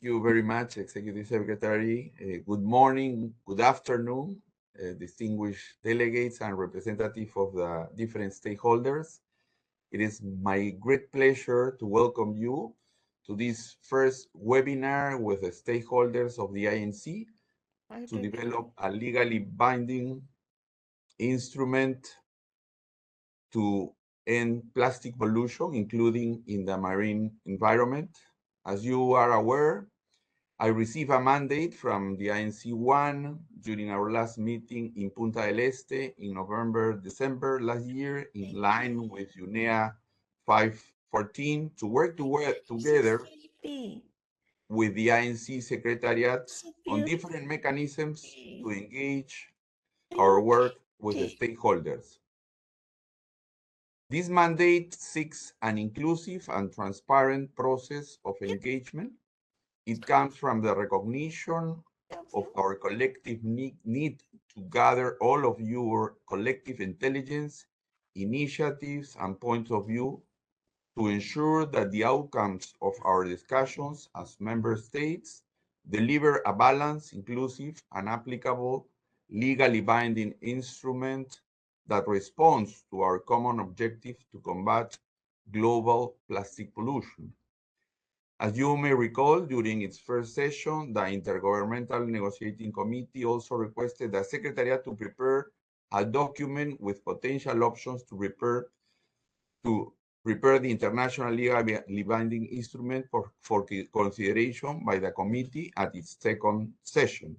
You very much, Executive Secretary. Good morning, good afternoon, distinguished delegates and representatives of the different stakeholders. It is my great pleasure to welcome you to this first webinar with the stakeholders of the INC to develop a legally binding instrument to end plastic pollution, including in the marine environment. As you are aware, I received a mandate from the INC1 during our last meeting in Punta del Este in December last year, in line with UNEA 514, to work together with the INC Secretariat on different mechanisms to engage our work with the stakeholders. This mandate seeks an inclusive and transparent process of engagement. It comes from the recognition of our collective need to gather all of your collective intelligence, initiatives, and points of view to ensure that the outcomes of our discussions as member states deliver a balanced, inclusive, and applicable, legally binding instrument that responds to our common objective to combat global plastic pollution. As you may recall, during its first session, the Intergovernmental Negotiating Committee also requested the Secretariat to prepare a document with potential options to prepare the international legally binding instrument for consideration by the committee at its second session.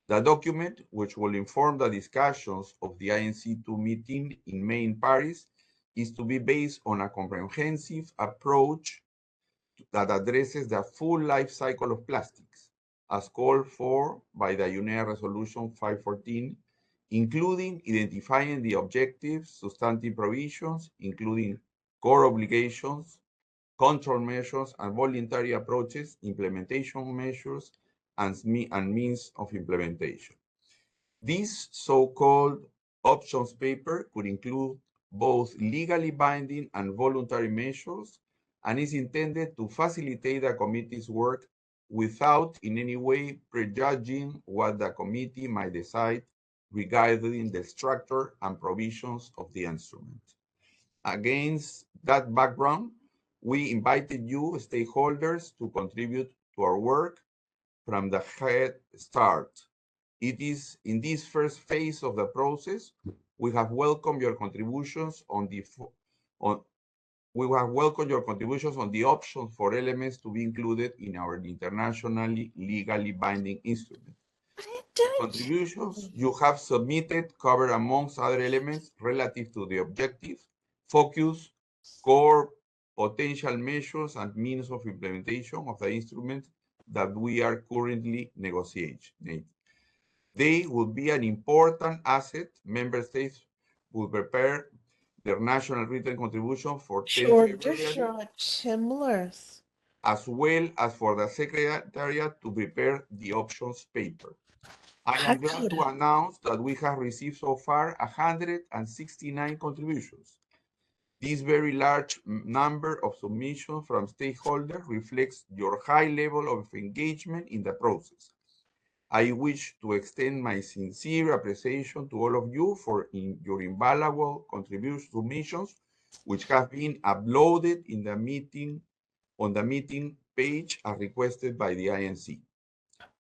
The document, which will inform the discussions of the INC2 meeting in May in Paris, is to be based on a comprehensive approach that addresses the full life cycle of plastics, as called for by the UNEA Resolution 514, including identifying the objectives, substantive provisions, including core obligations, control measures, and voluntary approaches, implementation measures, and means of implementation. This so-called options paper could include both legally binding and voluntary measures, and is intended to facilitate the committee's work without in any way prejudging what the committee might decide regarding the structure and provisions of the instrument. Against that background, we invited you, stakeholders, to contribute to our work from the head start. It is in this first phase of the process, we have welcomed your contributions on the options for elements to be included in our internationally legally binding instrument. Contributions you have submitted cover, amongst other elements, relative to the objective, focus, core, potential measures, and means of implementation of the instrument that we are currently negotiating. They will be an important asset. Member states will prepare their national written contribution for 10 February, as well as for the Secretariat to prepare the options paper. I am glad to announce that we have received so far 169 contributions. This very large number of submissions from stakeholders reflects your high level of engagement in the process. I wish to extend my sincere appreciation to all of you for your invaluable submissions, which have been uploaded in the meeting on the meeting page as requested by the INC.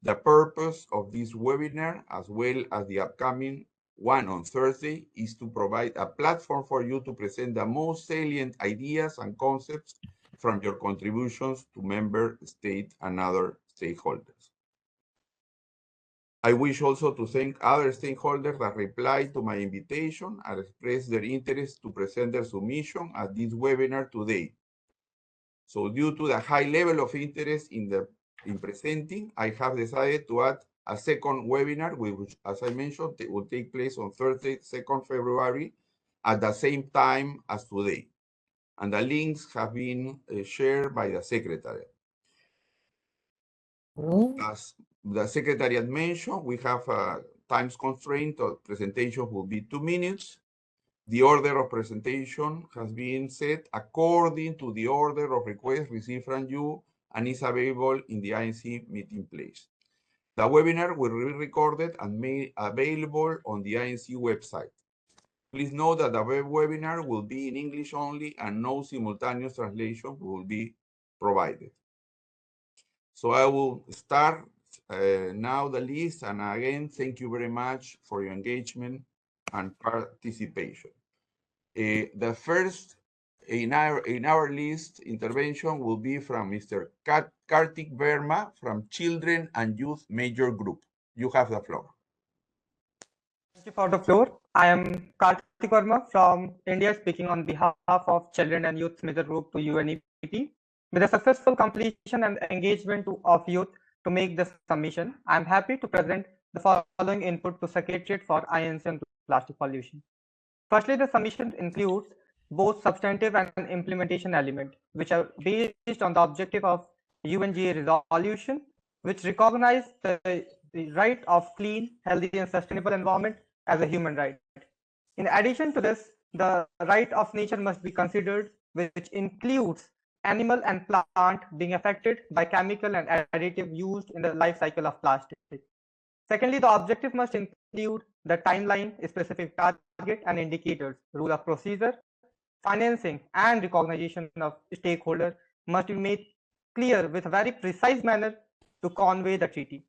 The purpose of this webinar, as well as the upcoming one on Thursday, is to provide a platform for you to present the most salient ideas and concepts from your contributions to member state and other stakeholders. I wish also to thank other stakeholders that replied to my invitation and expressed their interest to present their submission at this webinar today. So due to the high level of interest in presenting, I have decided to add a second webinar, which, as I mentioned, will take place on Thursday, 2nd February, at the same time as today. And the links have been shared by the Secretary. As the Secretariat mentioned, we have a time constraint. The presentation will be 2 minutes. The order of presentation has been set according to the order of request received from you and is available in the INC meeting place. The webinar will be recorded and made available on the INC website. Please note that the webinar will be in English only and no simultaneous translation will be provided. So I will start now the list, and again, thank you very much for your engagement and participation. The first in our list intervention will be from Mr. Kartik Verma from Children and Youth Major Group. You have the floor. Thank you for the floor. I am Kartik Verma from India, speaking on behalf of Children and Youth Major Group to UNEP. With the successful completion and engagement of youth to make the submission, I am happy to present the following input to Secretariat for INC and plastic pollution. Firstly, the submission includes both substantive and implementation elements, which are based on the objective of UNGA resolution, which recognize the right of clean, healthy, and sustainable environment as a human right. In addition to this, the right of nature must be considered, which includes animal and plant being affected by chemical and additive used in the life cycle of plastic. Secondly, the objective must include the timeline, specific target and indicators, rule of procedure, financing, and recognition of stakeholders must be made clear with a very precise manner to convey the treaty.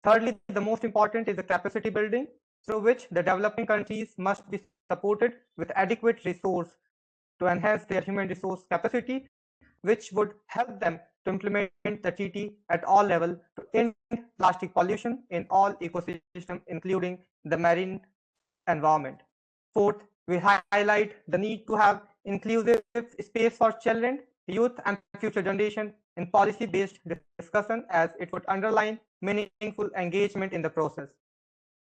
Thirdly, the most important is the capacity building, through which the developing countries must be supported with adequate resource to enhance their human resource capacity, which would help them to implement the treaty at all levels to end plastic pollution in all ecosystems, including the marine environment. Fourth, we highlight the need to have inclusive space for children, youth, and future generation in policy-based discussion, as it would underline meaningful engagement in the process.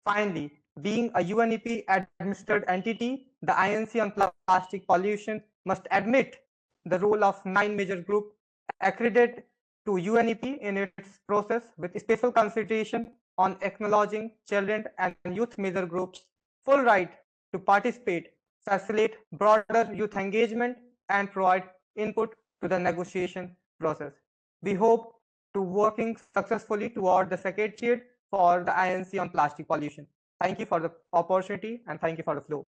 Finally, being a UNEP-administered entity, the INC on plastic pollution must admit the role of 9 major groups accredited to UNEP in its process, with special consideration on acknowledging children and youth major groups' full right to participate, facilitate broader youth engagement, and provide input to the negotiation process. We hope to working successfully toward the Secretariat for the INC on plastic pollution. Thank you for the opportunity and thank you for the floor.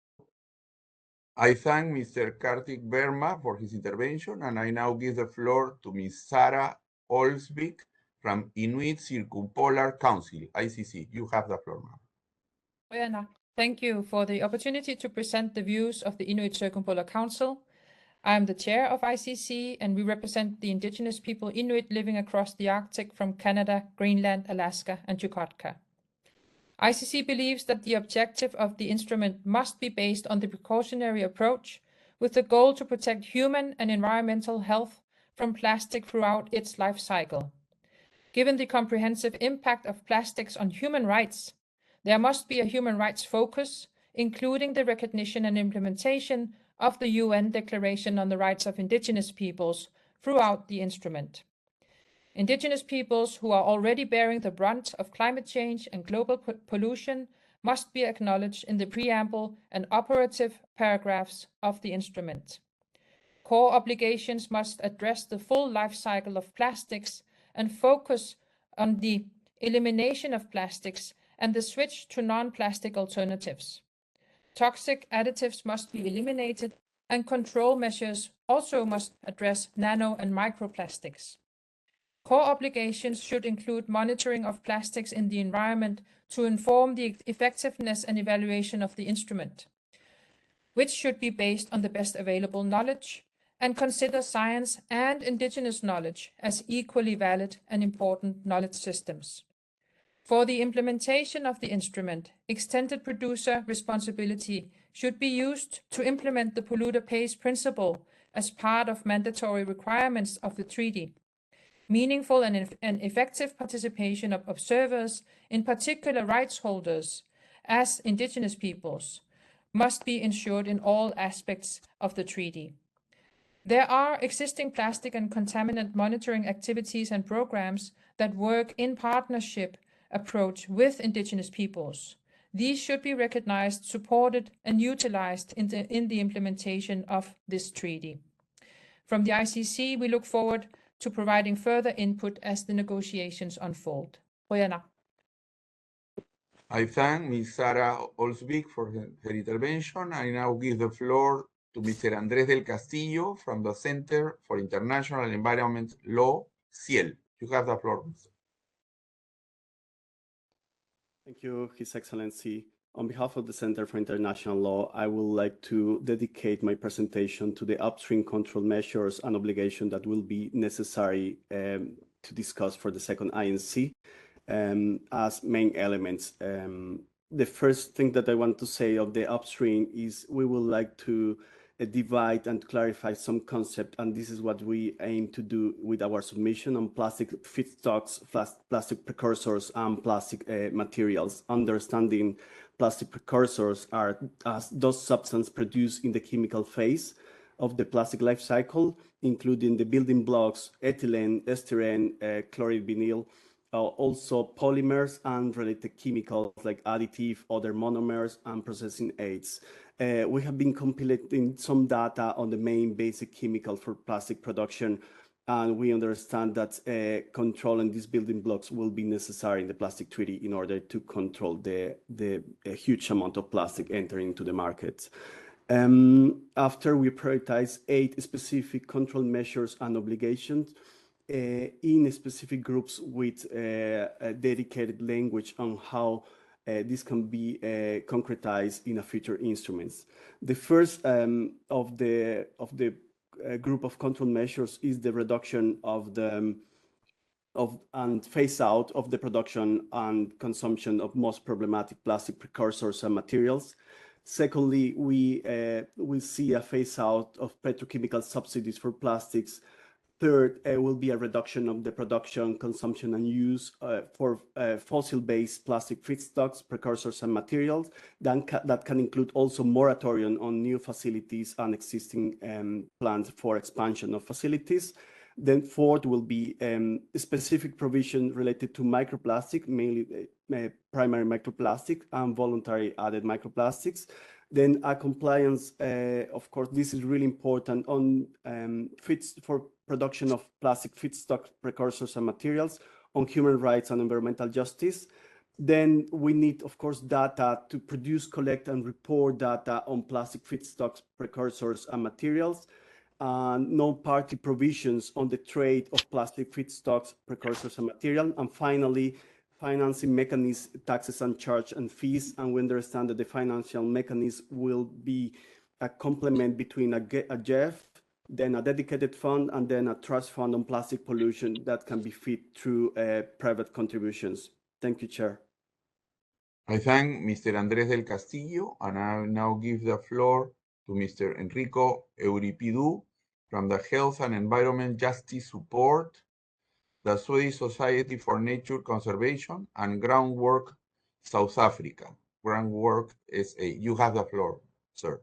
I thank Mr. Kartik Verma for his intervention, and I now give the floor to Ms. Sarah Olsvik from Inuit Circumpolar Council, ICC. You have the floor, ma'am. Thank you for the opportunity to present the views of the Inuit Circumpolar Council. I am the chair of ICC, and we represent the indigenous people Inuit living across the Arctic from Canada, Greenland, Alaska, and Chukotka. ICC believes that the objective of the instrument must be based on the precautionary approach, with the goal to protect human and environmental health from plastic throughout its life cycle. Given the comprehensive impact of plastics on human rights, there must be a human rights focus, including the recognition and implementation of the UN Declaration on the Rights of Indigenous Peoples throughout the instrument. Indigenous peoples who are already bearing the brunt of climate change and global pollution must be acknowledged in the preamble and operative paragraphs of the instrument. Core obligations must address the full life cycle of plastics and focus on the elimination of plastics and the switch to non-plastic alternatives. Toxic additives must be eliminated, and control measures also must address nano and microplastics. Core obligations should include monitoring of plastics in the environment to inform the effectiveness and evaluation of the instrument, which should be based on the best available knowledge and consider science and indigenous knowledge as equally valid and important knowledge systems. For the implementation of the instrument, extended producer responsibility should be used to implement the polluter pays principle as part of mandatory requirements of the treaty. Meaningful and effective participation of observers, in particular rights holders, as indigenous peoples, must be ensured in all aspects of the treaty. There are existing plastic and contaminant monitoring activities and programs that work in partnership approach with indigenous peoples. These should be recognized, supported, and utilized in the implementation of this treaty. From the ICC, we look forward to providing further input as the negotiations unfold. Bojana. I thank Ms. Sara Olsvik for her intervention. I now give the floor to Mr. Andrés del Castillo from the Center for International Environment Law, CIEL. You have the floor, Mr. Thank you, His Excellency. On behalf of the Center for International Law, I would like to dedicate my presentation to the upstream control measures and obligations that will be necessary to discuss for the second INC as main elements. The first thing that I want to say of the upstream is we would like to divide and clarify some concept, and this is what we aim to do with our submission on plastic feedstocks, plastic precursors, and plastic materials. Understanding plastic precursors are as those substances produced in the chemical phase of the plastic life cycle, including the building blocks, ethylene, styrene, chlorovinyl, also polymers and related chemicals like additive, other monomers, and processing aids. We have been compiling some data on the main basic chemical for plastic production, and we understand that controlling these building blocks will be necessary in the plastic treaty in order to control the huge amount of plastic entering into the market. After we prioritize 8 specific control measures and obligations in specific groups with a dedicated language on how this can be concretized in a future instruments. The first of the group of control measures is the reduction of and phase out of the production and consumption of most problematic plastic precursors and materials. Secondly, we see a phase out of petrochemical subsidies for plastics. Third, will be a reduction of the production, consumption, and use for fossil-based plastic feedstocks, precursors, and materials. That can include also moratorium on new facilities and existing plans for expansion of facilities. Then fourth will be a specific provision related to microplastic, mainly primary microplastic and voluntary added microplastics. Then a compliance, of course, this is really important on for production of plastic feedstock, precursors, and materials, on human rights and environmental justice. Then we need, of course, data to produce, collect, and report data on plastic feedstocks, precursors, and materials. Non-party provisions on the trade of plastic feedstocks, precursors, and material. And finally, financing mechanisms, taxes and charge and fees. And we understand that the financial mechanism will be a complement between a JEF, then a dedicated fund, and then a trust fund on plastic pollution that can be fed through private contributions. Thank you, Chair. I thank Mr. Andrés del Castillo, and I now give the floor to Mr. Enrico Euripidu from the Health and Environment Justice Support, the Swedish Society for Nature Conservation, and Groundwork South Africa. Groundwork SA. You have the floor, sir.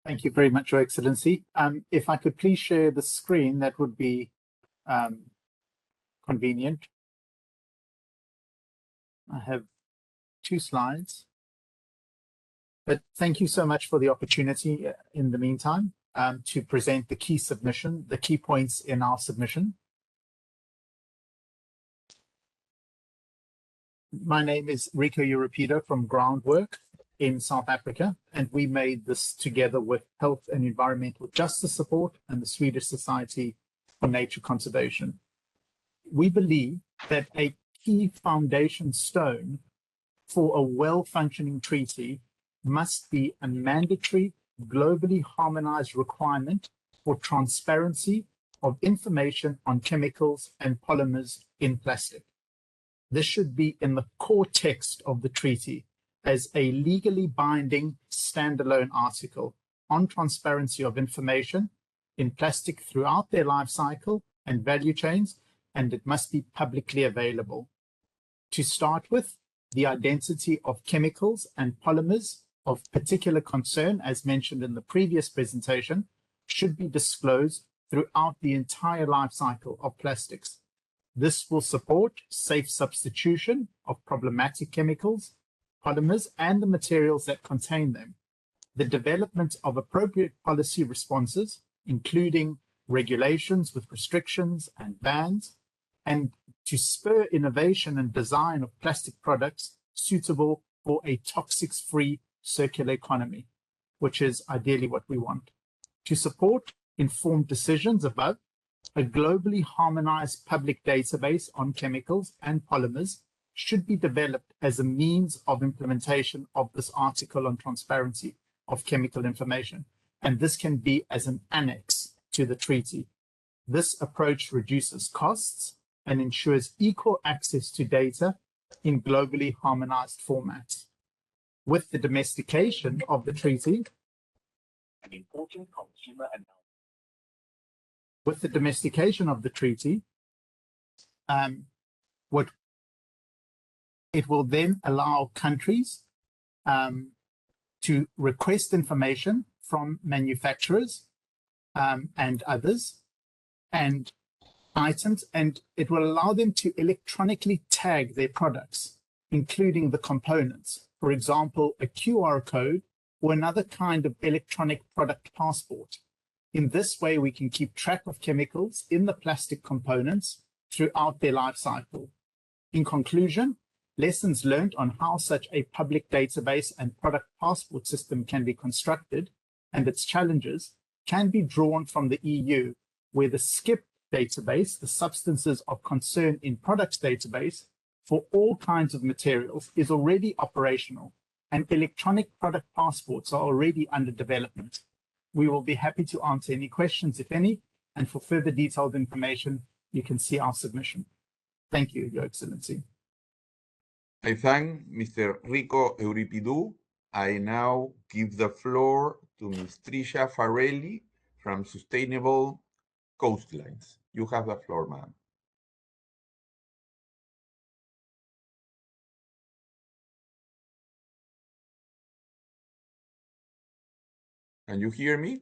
Thank you very much, Your Excellency. If I could please share the screen, that would be convenient. I have 2 slides. But thank you so much for the opportunity in the meantime to present the key points in our submission. My name is Rico Euripidu from Groundwork in South Africa, and we made this together with Health and Environmental Justice Support and the Swedish Society for Nature Conservation. We believe that a key foundation stone for a well-functioning treaty must be a mandatory, globally harmonized requirement for transparency of information on chemicals and polymers in plastic. This should be in the core text of the treaty as a legally binding standalone article on transparency of information in plastic throughout their life cycle and value chains, and it must be publicly available. To start with, the identity of chemicals and polymers of particular concern, as mentioned in the previous presentation, should be disclosed throughout the entire life cycle of plastics. This will support safe substitution of problematic chemicals, polymers, and the materials that contain them, the development of appropriate policy responses, including regulations with restrictions and bans, and to spur innovation and design of plastic products suitable for a toxics-free circular economy, which is ideally what we want. To support informed decisions above, a globally harmonized public database on chemicals and polymers should be developed as a means of implementation of this article on transparency of chemical information, and this can be as an annex to the treaty. This approach reduces costs and ensures equal access to data in globally harmonized formats. With the domestication of the treaty, an important consumer analysis. With the domestication of the treaty, what it will then allow countries to request information from manufacturers and others and items, and it will allow them to electronically tag their products, including the components. For example, a QR code or another kind of electronic product passport. In this way, we can keep track of chemicals in the plastic components throughout their life cycle. In conclusion, lessons learned on how such a public database and product passport system can be constructed and its challenges can be drawn from the EU, where the SCIP database, the Substances of Concern in Products database, for all kinds of materials is already operational, and electronic product passports are already under development. We will be happy to answer any questions, if any, and for further detailed information, you can see our submission. Thank you, Your Excellency. I thank Mr. Rico Euripidou. I now give the floor to Ms. Tricia Farrelly from Sustainable Coastlines. You have the floor, ma'am. Can you hear me?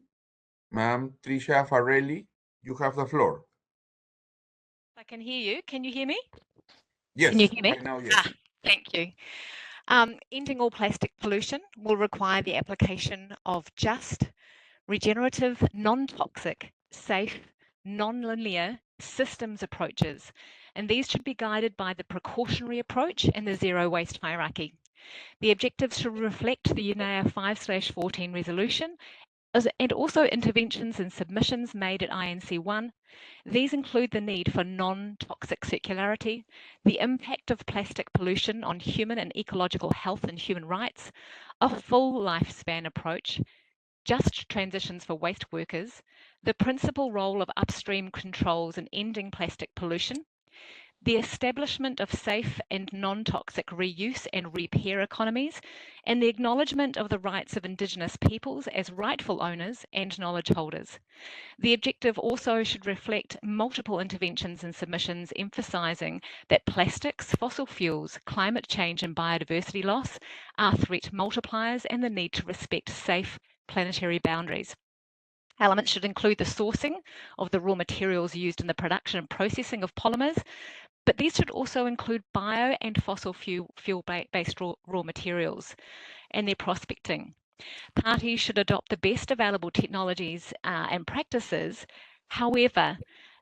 Ma'am Tricia Farrelly, you have the floor. I can hear you. Can you hear me? Yes. Can you hear me? Right now, yes. Thank you. Ending all plastic pollution will require the application of just, regenerative, non-toxic, safe, non-linear systems approaches, and these should be guided by the precautionary approach and the zero waste hierarchy. The objectives should reflect the UNEA 5/14 resolution and also interventions and submissions made at INC 1. These include the need for non-toxic circularity, the impact of plastic pollution on human and ecological health and human rights, a full lifespan approach, just transitions for waste workers, the principal role of upstream controls in ending plastic pollution, the establishment of safe and non-toxic reuse and repair economies, and the acknowledgement of the rights of Indigenous peoples as rightful owners and knowledge holders. The objective also should reflect multiple interventions and submissions emphasising that plastics, fossil fuels, climate change and biodiversity loss are threat multipliers and the need to respect safe planetary boundaries. Elements should include the sourcing of the raw materials used in the production and processing of polymers, but these should also include bio and fossil fuel-based raw materials and their prospecting. Parties should adopt the best available technologies and practices. However,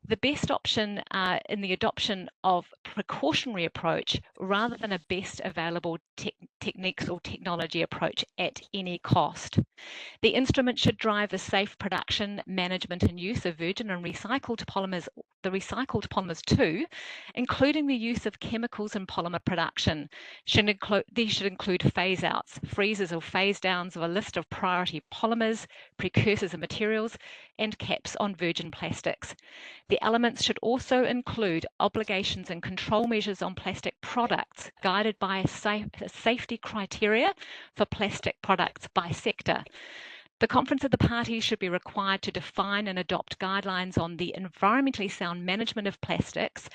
the best option in the adoption of precautionary approach rather than a best available techniques or technology approach at any cost. The instrument should drive the safe production, management and use of virgin and recycled polymers, the recycled polymers too, including the use of chemicals in polymer production. These should include phase outs, freezes or phase downs of a list of priority polymers, precursors and materials, and caps on virgin plastics. The elements should also include obligations and control measures on plastic products guided by a safety criteria for plastic products by sector. The Conference of the Parties should be required to define and adopt guidelines on the environmentally sound management of plastics,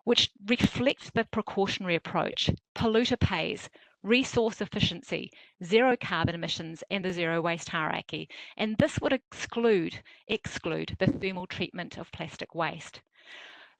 which reflect the precautionary approach, polluter pays, resource efficiency, zero carbon emissions, and the zero waste hierarchy. And this would exclude the thermal treatment of plastic waste.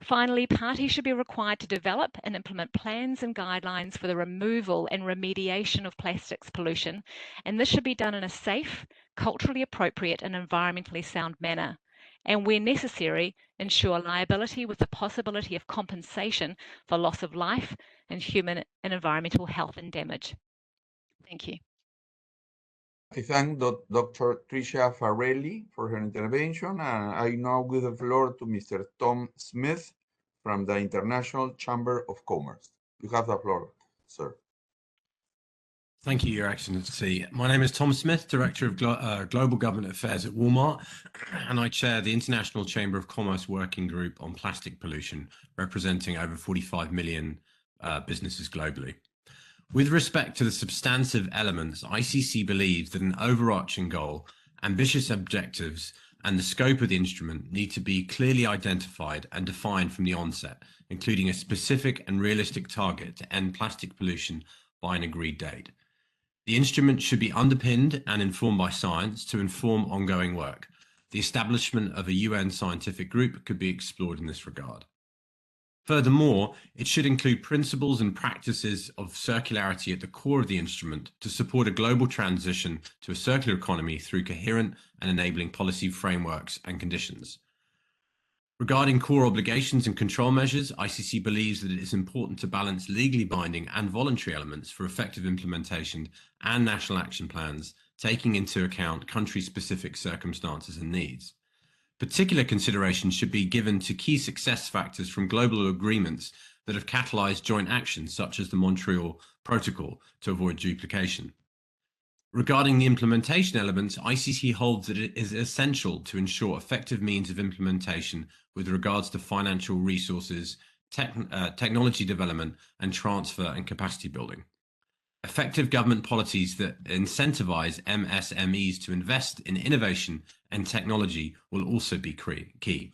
Finally, parties should be required to develop and implement plans and guidelines for the removal and remediation of plastics pollution, and this should be done in a safe, culturally appropriate and environmentally sound manner. and where necessary, ensure liability with the possibility of compensation for loss of life and human and environmental health and damage. Thank you. I thank Dr. Tricia Farrelly for her intervention, and I now give the floor to Mr. Tom Smith from the International Chamber of Commerce. You have the floor, sir. Thank you, Your Excellency. My name is Tom Smith, Director of Global Government Affairs at Walmart, and I chair the International Chamber of Commerce Working Group on Plastic Pollution, representing over 45 million businesses globally. With respect to the substantive elements, ICC believes that an overarching goal, ambitious objectives, and the scope of the instrument need to be clearly identified and defined from the onset, including a specific and realistic target to end plastic pollution by an agreed date. The instrument should be underpinned and informed by science to inform ongoing work. The establishment of a UN scientific group could be explored in this regard. Furthermore, it should include principles and practices of circularity at the core of the instrument to support a global transition to a circular economy through coherent and enabling policy frameworks and conditions. Regarding core obligations and control measures, ICC believes that it is important to balance legally binding and voluntary elements for effective implementation and national action plans, taking into account country-specific circumstances and needs. Particular consideration should be given to key success factors from global agreements that have catalyzed joint actions, such as the Montreal Protocol, to avoid duplication. Regarding the implementation elements, ICC holds that it is essential to ensure effective means of implementation with regards to financial resources, technology development, and transfer and capacity building. Effective government policies that incentivize MSMEs to invest in innovation and technology will also be key.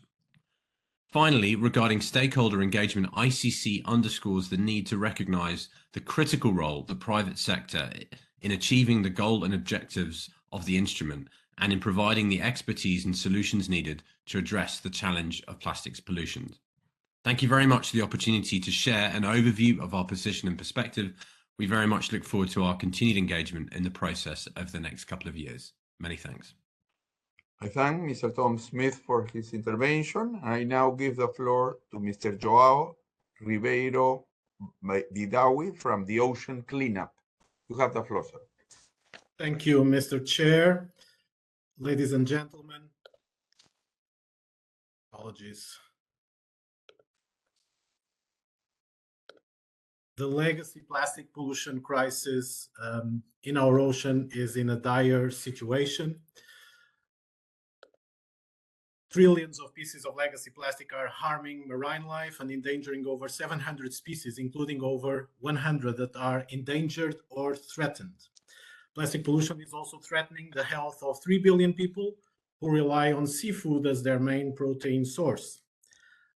Finally, regarding stakeholder engagement, ICC underscores the need to recognize the critical role the private sector in achieving the goal and objectives of the instrument and in providing the expertise and solutions needed to address the challenge of plastics pollution. Thank you very much for the opportunity to share an overview of our position and perspective. We very much look forward to our continued engagement in the process over the next couple of years. Many thanks. I thank Mr. Tom Smith for his intervention. I now give the floor to Mr. Joao Ribeiro Vidawi from the Ocean Cleanup. You have the floor, sir. Thank you, Mr. Chair. Ladies and gentlemen, apologies. The legacy plastic pollution crisis in our ocean is in a dire situation. Trillions of pieces of legacy plastic are harming marine life and endangering over 700 species, including over 100 that are endangered or threatened. Plastic pollution is also threatening the health of 3 billion people who rely on seafood as their main protein source.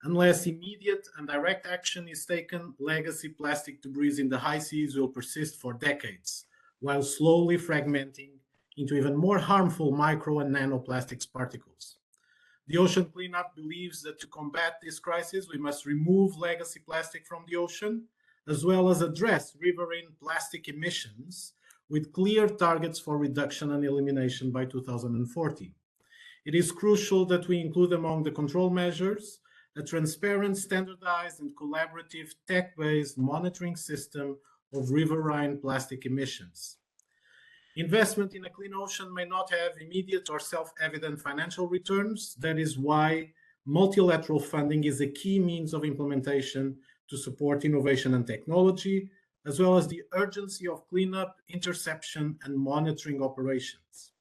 Unless immediate and direct action is taken, legacy plastic debris in the high seas will persist for decades, while slowly fragmenting into even more harmful micro and nanoplastics particles. The Ocean Cleanup believes that to combat this crisis, we must remove legacy plastic from the ocean, as well as address riverine plastic emissions with clear targets for reduction and elimination by 2040. It is crucial that we include among the control measures a transparent, standardized, and collaborative tech-based monitoring system of riverine plastic emissions. Investment in a clean ocean may not have immediate or self-evident financial returns. That is why multilateral funding is a key means of implementation to support innovation and technology, as well as the urgency of cleanup, interception, and monitoring operations.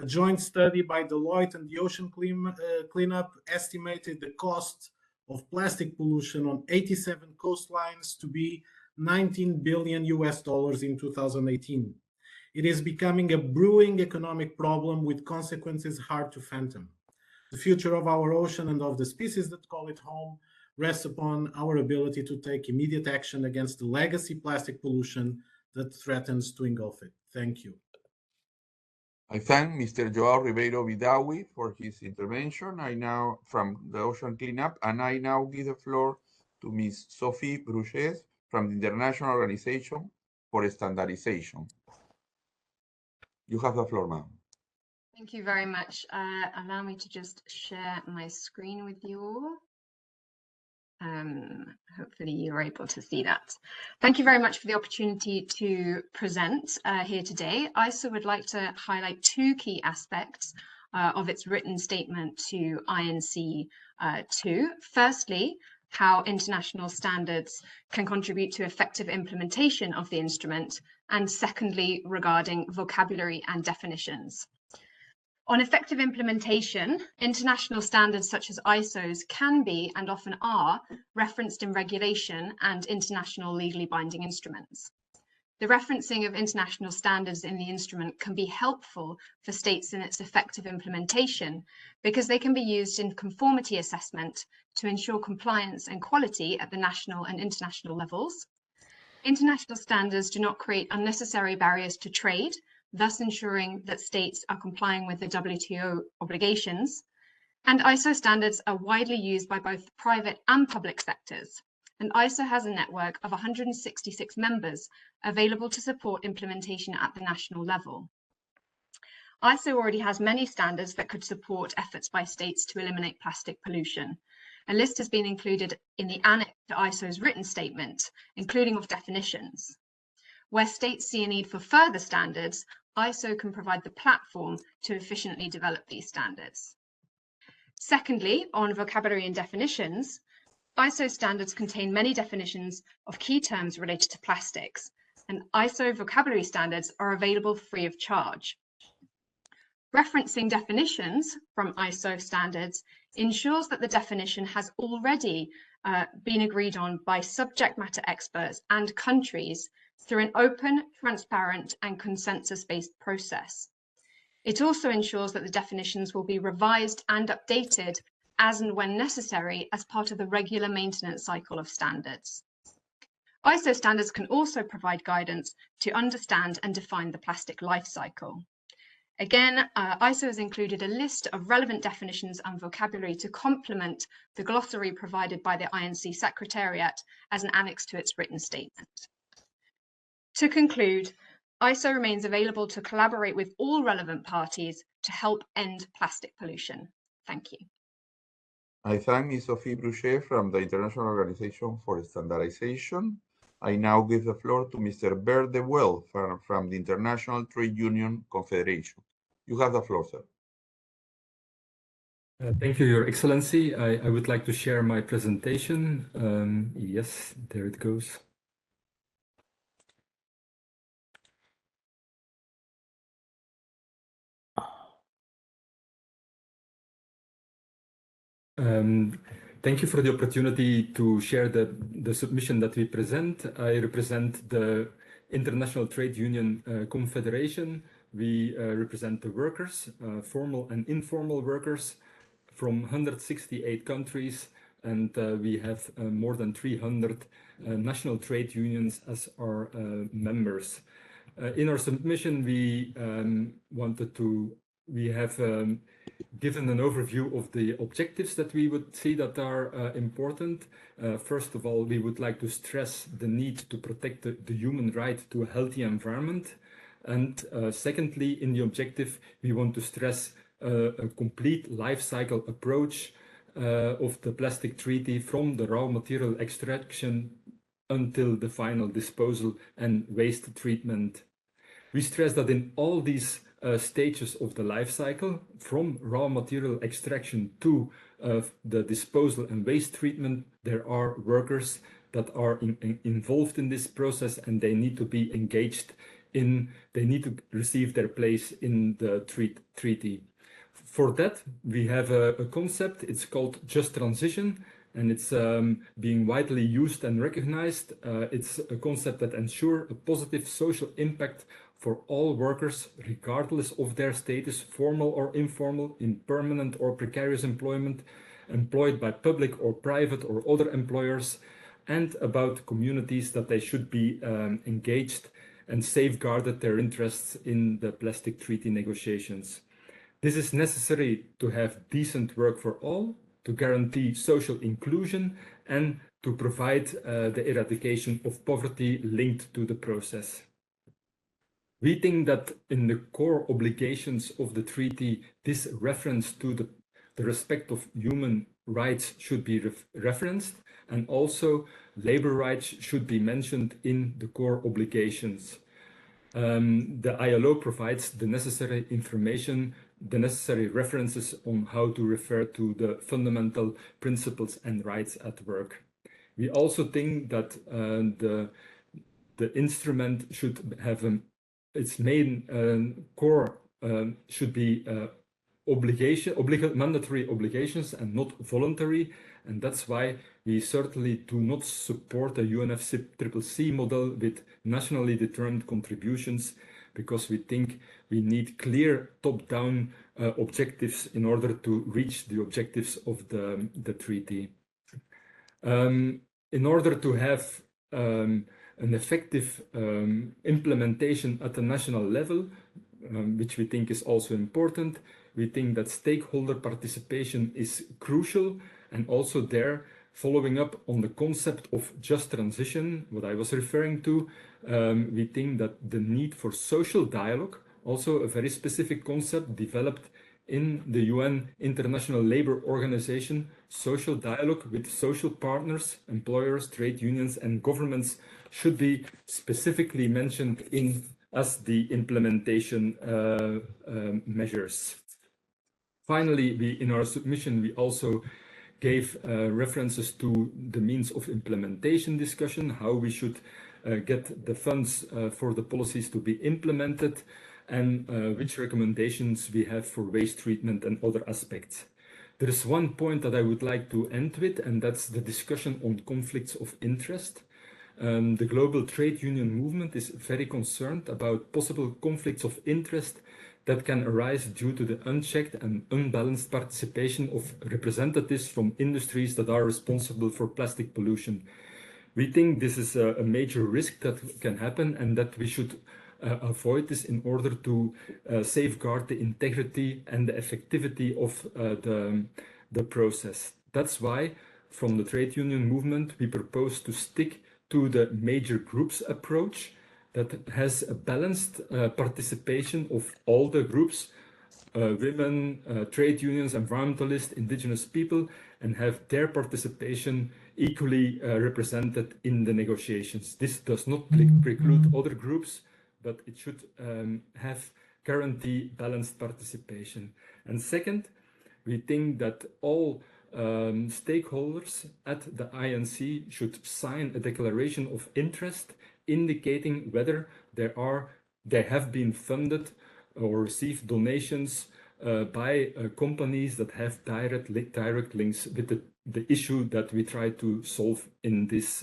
A joint study by Deloitte and the Ocean Cleanup estimated the cost of plastic pollution on 87 coastlines to be $19 billion in 2018. It is becoming a brewing economic problem with consequences hard to fathom. The future of our ocean and of the species that call it home rests upon our ability to take immediate action against the legacy plastic pollution that threatens to engulf it. Thank you. I thank Mr. Joao Ribeiro Vidawi for his intervention. I now, from the Ocean Cleanup, and I now give the floor to Ms. Sophie Bruches from the International Organization for Standardization. You have the floor, ma'am. Thank you very much. Allow me to just share my screen with you all. Hopefully you're able to see that. Thank you very much for the opportunity to present here today. ISO would like to highlight two key aspects of its written statement to INC 2. Firstly, how international standards can contribute to effective implementation of the instrument, and secondly, regarding vocabulary and definitions. On effective implementation, international standards such as ISOs can be, and often are, referenced in regulation and international legally binding instruments. The referencing of international standards in the instrument can be helpful for states in its effective implementation because they can be used in conformity assessment to ensure compliance and quality at the national and international levels. International standards do not create unnecessary barriers to trade, thus ensuring that states are complying with the WTO obligations. And ISO standards are widely used by both private and public sectors. And ISO has a network of 166 members available to support implementation at the national level. ISO already has many standards that could support efforts by states to eliminate plastic pollution. A list has been included in the annex to ISO's written statement, including of definitions. Where states see a need for further standards, ISO can provide the platform to efficiently develop these standards. Secondly, on vocabulary and definitions, ISO standards contain many definitions of key terms related to plastics, and ISO vocabulary standards are available free of charge. Referencing definitions from ISO standards ensures that the definition has already been agreed on by subject matter experts and countries through an open, transparent, and consensus-based process. It also ensures that the definitions will be revised and updated as and when necessary as part of the regular maintenance cycle of standards. ISO standards can also provide guidance to understand and define the plastic life cycle. Again, ISO has included a list of relevant definitions and vocabulary to complement the glossary provided by the INC Secretariat as an annex to its written statement. To conclude, ISO remains available to collaborate with all relevant parties to help end plastic pollution. Thank you. I thank Ms. Sophie Bruchet from the International Organization for Standardization. I now give the floor to Mr. Bert de Well from the International Trade Union Confederation. You have the floor, sir. Thank you, Your Excellency. I would like to share my presentation. Yes, there it goes. Thank you for the opportunity to share the submission that we present. I represent the International Trade Union Confederation. We represent the workers, formal and informal workers from 168 countries, and we have more than 300 national trade unions as our members. In our submission, we have given an overview of the objectives that we would see that are important. First of all, we would like to stress the need to protect the human right to a healthy environment. And secondly, in the objective, we want to stress a complete life cycle approach of the plastic treaty from the raw material extraction until the final disposal and waste treatment. We stress that in all these stages of the life cycle, from raw material extraction to the disposal and waste treatment, there are workers that are involved in this process, and they need to be engaged they need to receive their place in the treaty. For that, we have a concept, it's called Just Transition, and it's being widely used and recognized. It's a concept that ensures a positive social impact for all workers, regardless of their status, formal or informal, in permanent or precarious employment, employed by public or private or other employers, and about communities that they should be engaged and safeguarded their interests in the plastic treaty negotiations. This is necessary to have decent work for all, to guarantee social inclusion, and to provide the eradication of poverty linked to the process. We think that in the core obligations of the treaty, this reference to the respect of human rights should be referenced, and also labor rights should be mentioned in the core obligations. The ILO provides the necessary information, the necessary references on how to refer to the fundamental principles and rights at work. We also think that the instrument should have its main core should be mandatory obligations and not voluntary, and that's why we certainly do not support a UNFCCC model with nationally determined contributions, because we think we need clear top-down objectives in order to reach the objectives of the treaty. In order to have an effective implementation at the national level, which we think is also important, we think that stakeholder participation is crucial, and also there, following up on the concept of just transition, what I was referring to, we think that the need for social dialogue, also a very specific concept developed in the UN International Labour Organization, social dialogue with social partners, employers, trade unions, and governments should be specifically mentioned as the implementation measures. Finally, in our submission, we also gave references to the means of implementation discussion, how we should get the funds for the policies to be implemented, and which recommendations we have for waste treatment and other aspects. There is one point that I would like to end with, and that's the discussion on conflicts of interest. The global trade union movement is very concerned about possible conflicts of interest that can arise due to the unchecked and unbalanced participation of representatives from industries that are responsible for plastic pollution. We think this is a major risk that can happen, and that we should avoid this in order to safeguard the integrity and the effectivity of the process. That's why, from the trade union movement, we propose to stick to the major groups approach that has a balanced participation of all the groups, women, trade unions, environmentalists, indigenous people, and have their participation equally represented in the negotiations. This does not preclude other groups, but it should have guarantee balanced participation. And second, we think that all stakeholders at the INC should sign a declaration of interest indicating whether they have been funded or received donations by companies that have direct links with the issue that we try to solve in these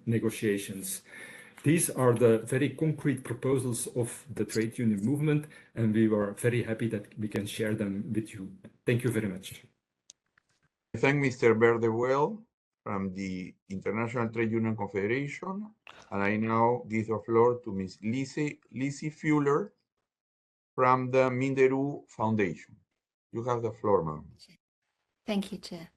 negotiations. These are the very concrete proposals of the trade union movement, and we were very happy that we can share them with you. Thank you very much. I thank Mr. Berdewell from the International Trade Union Confederation, and I now give the floor to Ms. Lizzie Fuller from the Minderoo Foundation. You have the floor, ma'am. Thank you, Chair.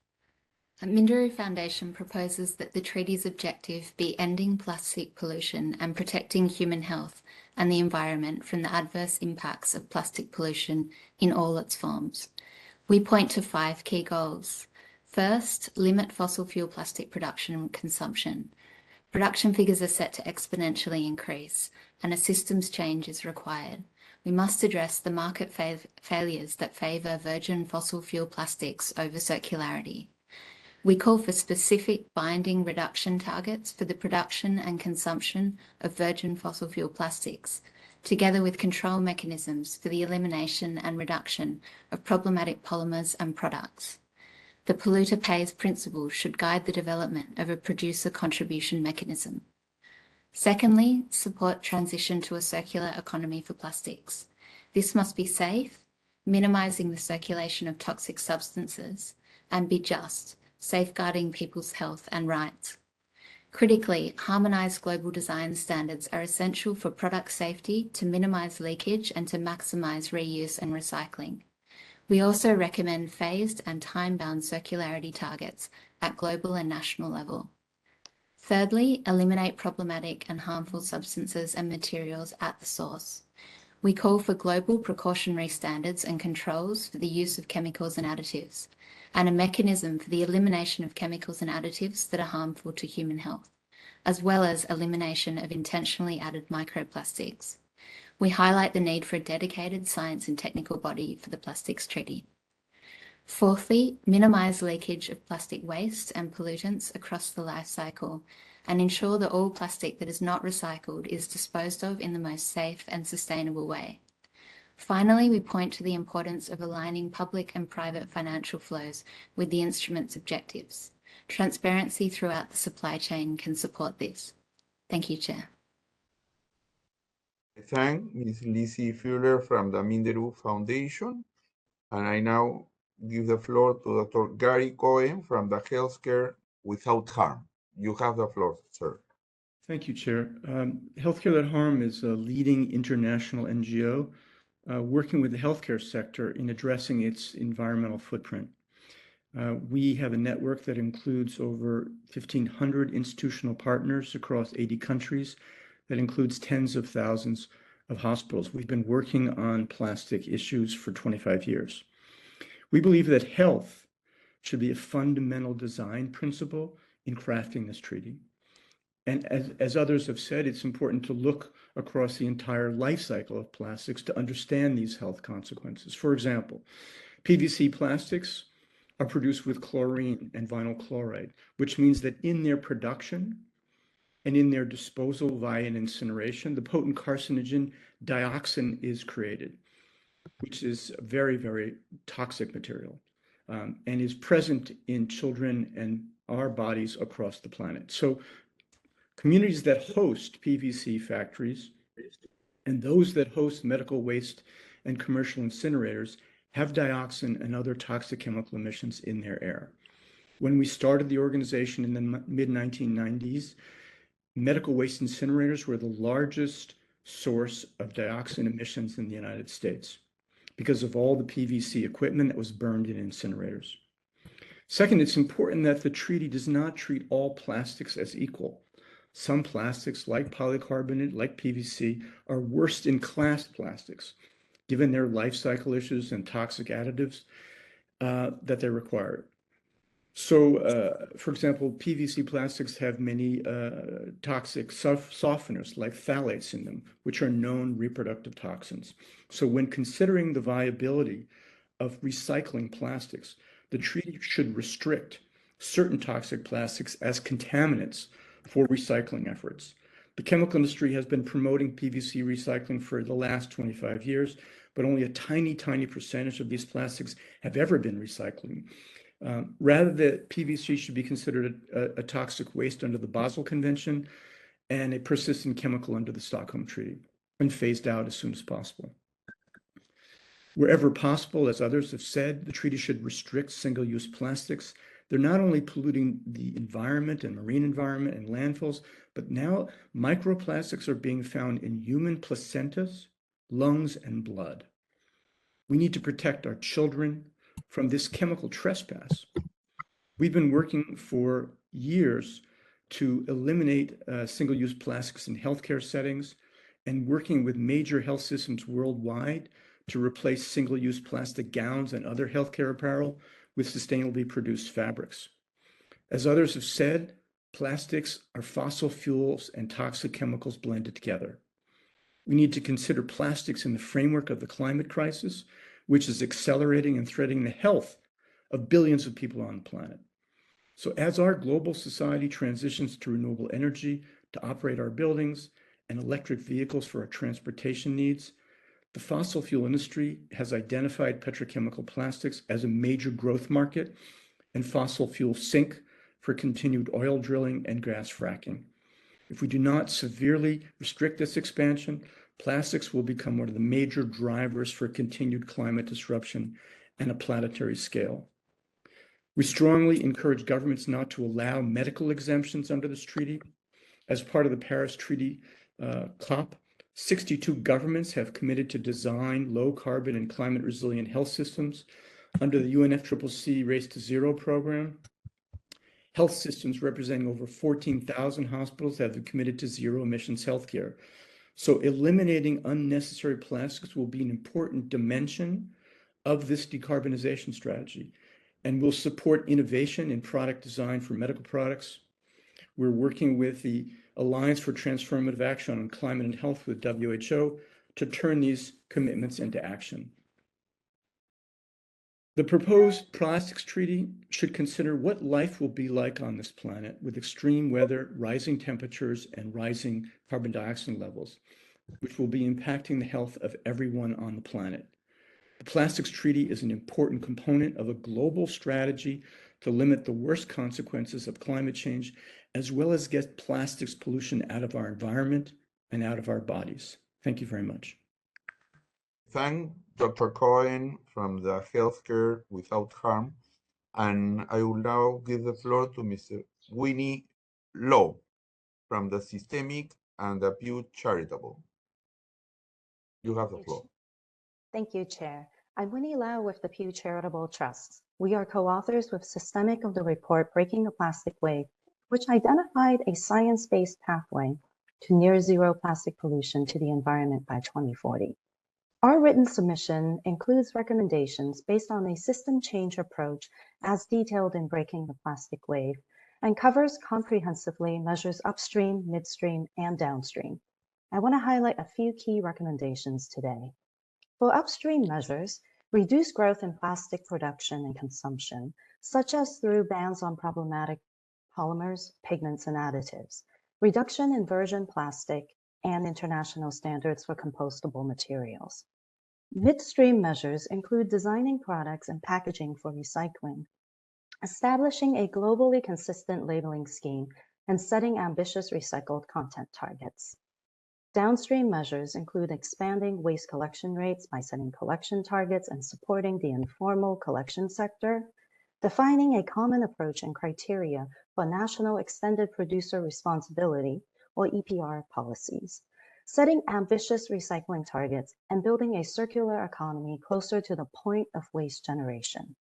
Minderoo Foundation proposes that the treaty's objective be ending plastic pollution and protecting human health and the environment from the adverse impacts of plastic pollution in all its forms. We point to 5 key goals. First, limit fossil fuel plastic production and consumption. Production figures are set to exponentially increase, and a systems change is required. We must address the market failures that favour virgin fossil fuel plastics over circularity. We call for specific binding reduction targets for the production and consumption of virgin fossil fuel plastics, together with control mechanisms for the elimination and reduction of problematic polymers and products. The polluter pays principle should guide the development of a producer contribution mechanism. Secondly, support transition to a circular economy for plastics. This must be safe, minimising the circulation of toxic substances, and be just, safeguarding people's health and rights. Critically, harmonised global design standards are essential for product safety to minimise leakage and to maximise reuse and recycling. We also recommend phased and time-bound circularity targets at global and national level. Thirdly, eliminate problematic and harmful substances and materials at the source. We call for global precautionary standards and controls for the use of chemicals and additives, and a mechanism for the elimination of chemicals and additives that are harmful to human health, as well as elimination of intentionally added microplastics. We highlight the need for a dedicated science and technical body for the Plastics Treaty. Fourthly, minimise leakage of plastic waste and pollutants across the life cycle and ensure that all plastic that is not recycled is disposed of in the most safe and sustainable way. Finally, we point to the importance of aligning public and private financial flows with the instrument's objectives. Transparency throughout the supply chain can support this. Thank you, Chair. I thank Ms. Lizzie Fuller from the Minderoo Foundation, and I now give the floor to Dr. Gary Cohen from the Healthcare Without Harm. You have the floor, sir. Thank you, Chair. Healthcare Without Harm is a leading international NGO working with the healthcare sector in addressing its environmental footprint. We have a network that includes over 1,500 institutional partners across 80 countries. That includes tens of thousands of hospitals. We've been working on plastic issues for 25 years. We believe that health should be a fundamental design principle in crafting this treaty. And as others have said, it's important to look across the entire life cycle of plastics to understand these health consequences. For example, PVC plastics are produced with chlorine and vinyl chloride, which means that in their production and in their disposal via an incineration, the potent carcinogen dioxin is created, which is a very, very toxic material and is present in children and our bodies across the planet. So communities that host PVC factories and those that host medical waste and commercial incinerators have dioxin and other toxic chemical emissions in their air. When we started the organization in the mid-1990s, medical waste incinerators were the largest source of dioxin emissions in the United States because of all the PVC equipment that was burned in incinerators. Second, it's important that the treaty does not treat all plastics as equal. Some plastics, like polycarbonate, like PVC, are worst in class plastics, given their life cycle issues and toxic additives that they require. So, for example, PVC plastics have many toxic softeners like phthalates in them, which are known reproductive toxins. So when considering the viability of recycling plastics, the treaty should restrict certain toxic plastics as contaminants for recycling efforts. The chemical industry has been promoting PVC recycling for the last 25 years, but only a tiny, tiny percentage of these plastics have ever been recycled. Rather, the PVC should be considered a toxic waste under the Basel Convention and a persistent chemical under the Stockholm Treaty, and phased out as soon as possible. Wherever possible, as others have said, the treaty should restrict single-use plastics. They're not only polluting the environment and marine environment and landfills, but now microplastics are being found in human placentas, lungs, and blood. We need to protect our children from this chemical trespass. We've been working for years to eliminate single-use plastics in healthcare settings and working with major health systems worldwide to replace single-use plastic gowns and other healthcare apparel with sustainably produced fabrics. As others have said, plastics are fossil fuels and toxic chemicals blended together. We need to consider plastics in the framework of the climate crisis, which is accelerating and threatening the health of billions of people on the planet. So as our global society transitions to renewable energy to operate our buildings and electric vehicles for our transportation needs, the fossil fuel industry has identified petrochemical plastics as a major growth market and fossil fuel sink for continued oil drilling and gas fracking. If we do not severely restrict this expansion, plastics will become one of the major drivers for continued climate disruption and a planetary scale. We strongly encourage governments not to allow medical exemptions under this treaty. As part of the Paris Treaty COP, 62 governments have committed to design low carbon and climate resilient health systems under the UNFCCC Race to Zero program. health systems representing over 14,000 hospitals that have committed to zero emissions healthcare. So eliminating unnecessary plastics will be an important dimension of this decarbonization strategy, and will support innovation in product design for medical products. We're working with the Alliance for Transformative Action on Climate and Health with WHO to turn these commitments into action. The proposed plastics treaty should consider what life will be like on this planet with extreme weather, rising temperatures, and rising carbon dioxide levels, which will be impacting the health of everyone on the planet. The plastics treaty is an important component of a global strategy to limit the worst consequences of climate change, as well as get plastics pollution out of our environment and out of our bodies. Thank you very much. Thank Dr. Cohen from the Healthcare Without Harm. And I will now give the floor to Mr. Winnie Lau from the Systemic and the Pew Charitable. You have the floor. Thank you, Chair. I'm Winnie Lau with the Pew Charitable Trust. We are co-authors with Systemic of the report Breaking the Plastic Wave, which identified a science-based pathway to near zero plastic pollution to the environment by 2040. Our written submission includes recommendations based on a system change approach as detailed in Breaking the Plastic Wave, and covers comprehensively measures upstream, midstream, and downstream. I want to highlight a few key recommendations today. For upstream measures, reduce growth in plastic production and consumption, such as through bans on problematic polymers, pigments, and additives, reduction in virgin plastic, and international standards for compostable materials. Midstream measures include designing products and packaging for recycling, establishing a globally consistent labeling scheme, and setting ambitious recycled content targets. Downstream measures include expanding waste collection rates by setting collection targets and supporting the informal collection sector, defining a common approach and criteria for national extended producer responsibility, or EPR policies, setting ambitious recycling targets, and building a circular economy closer to the point of waste generation.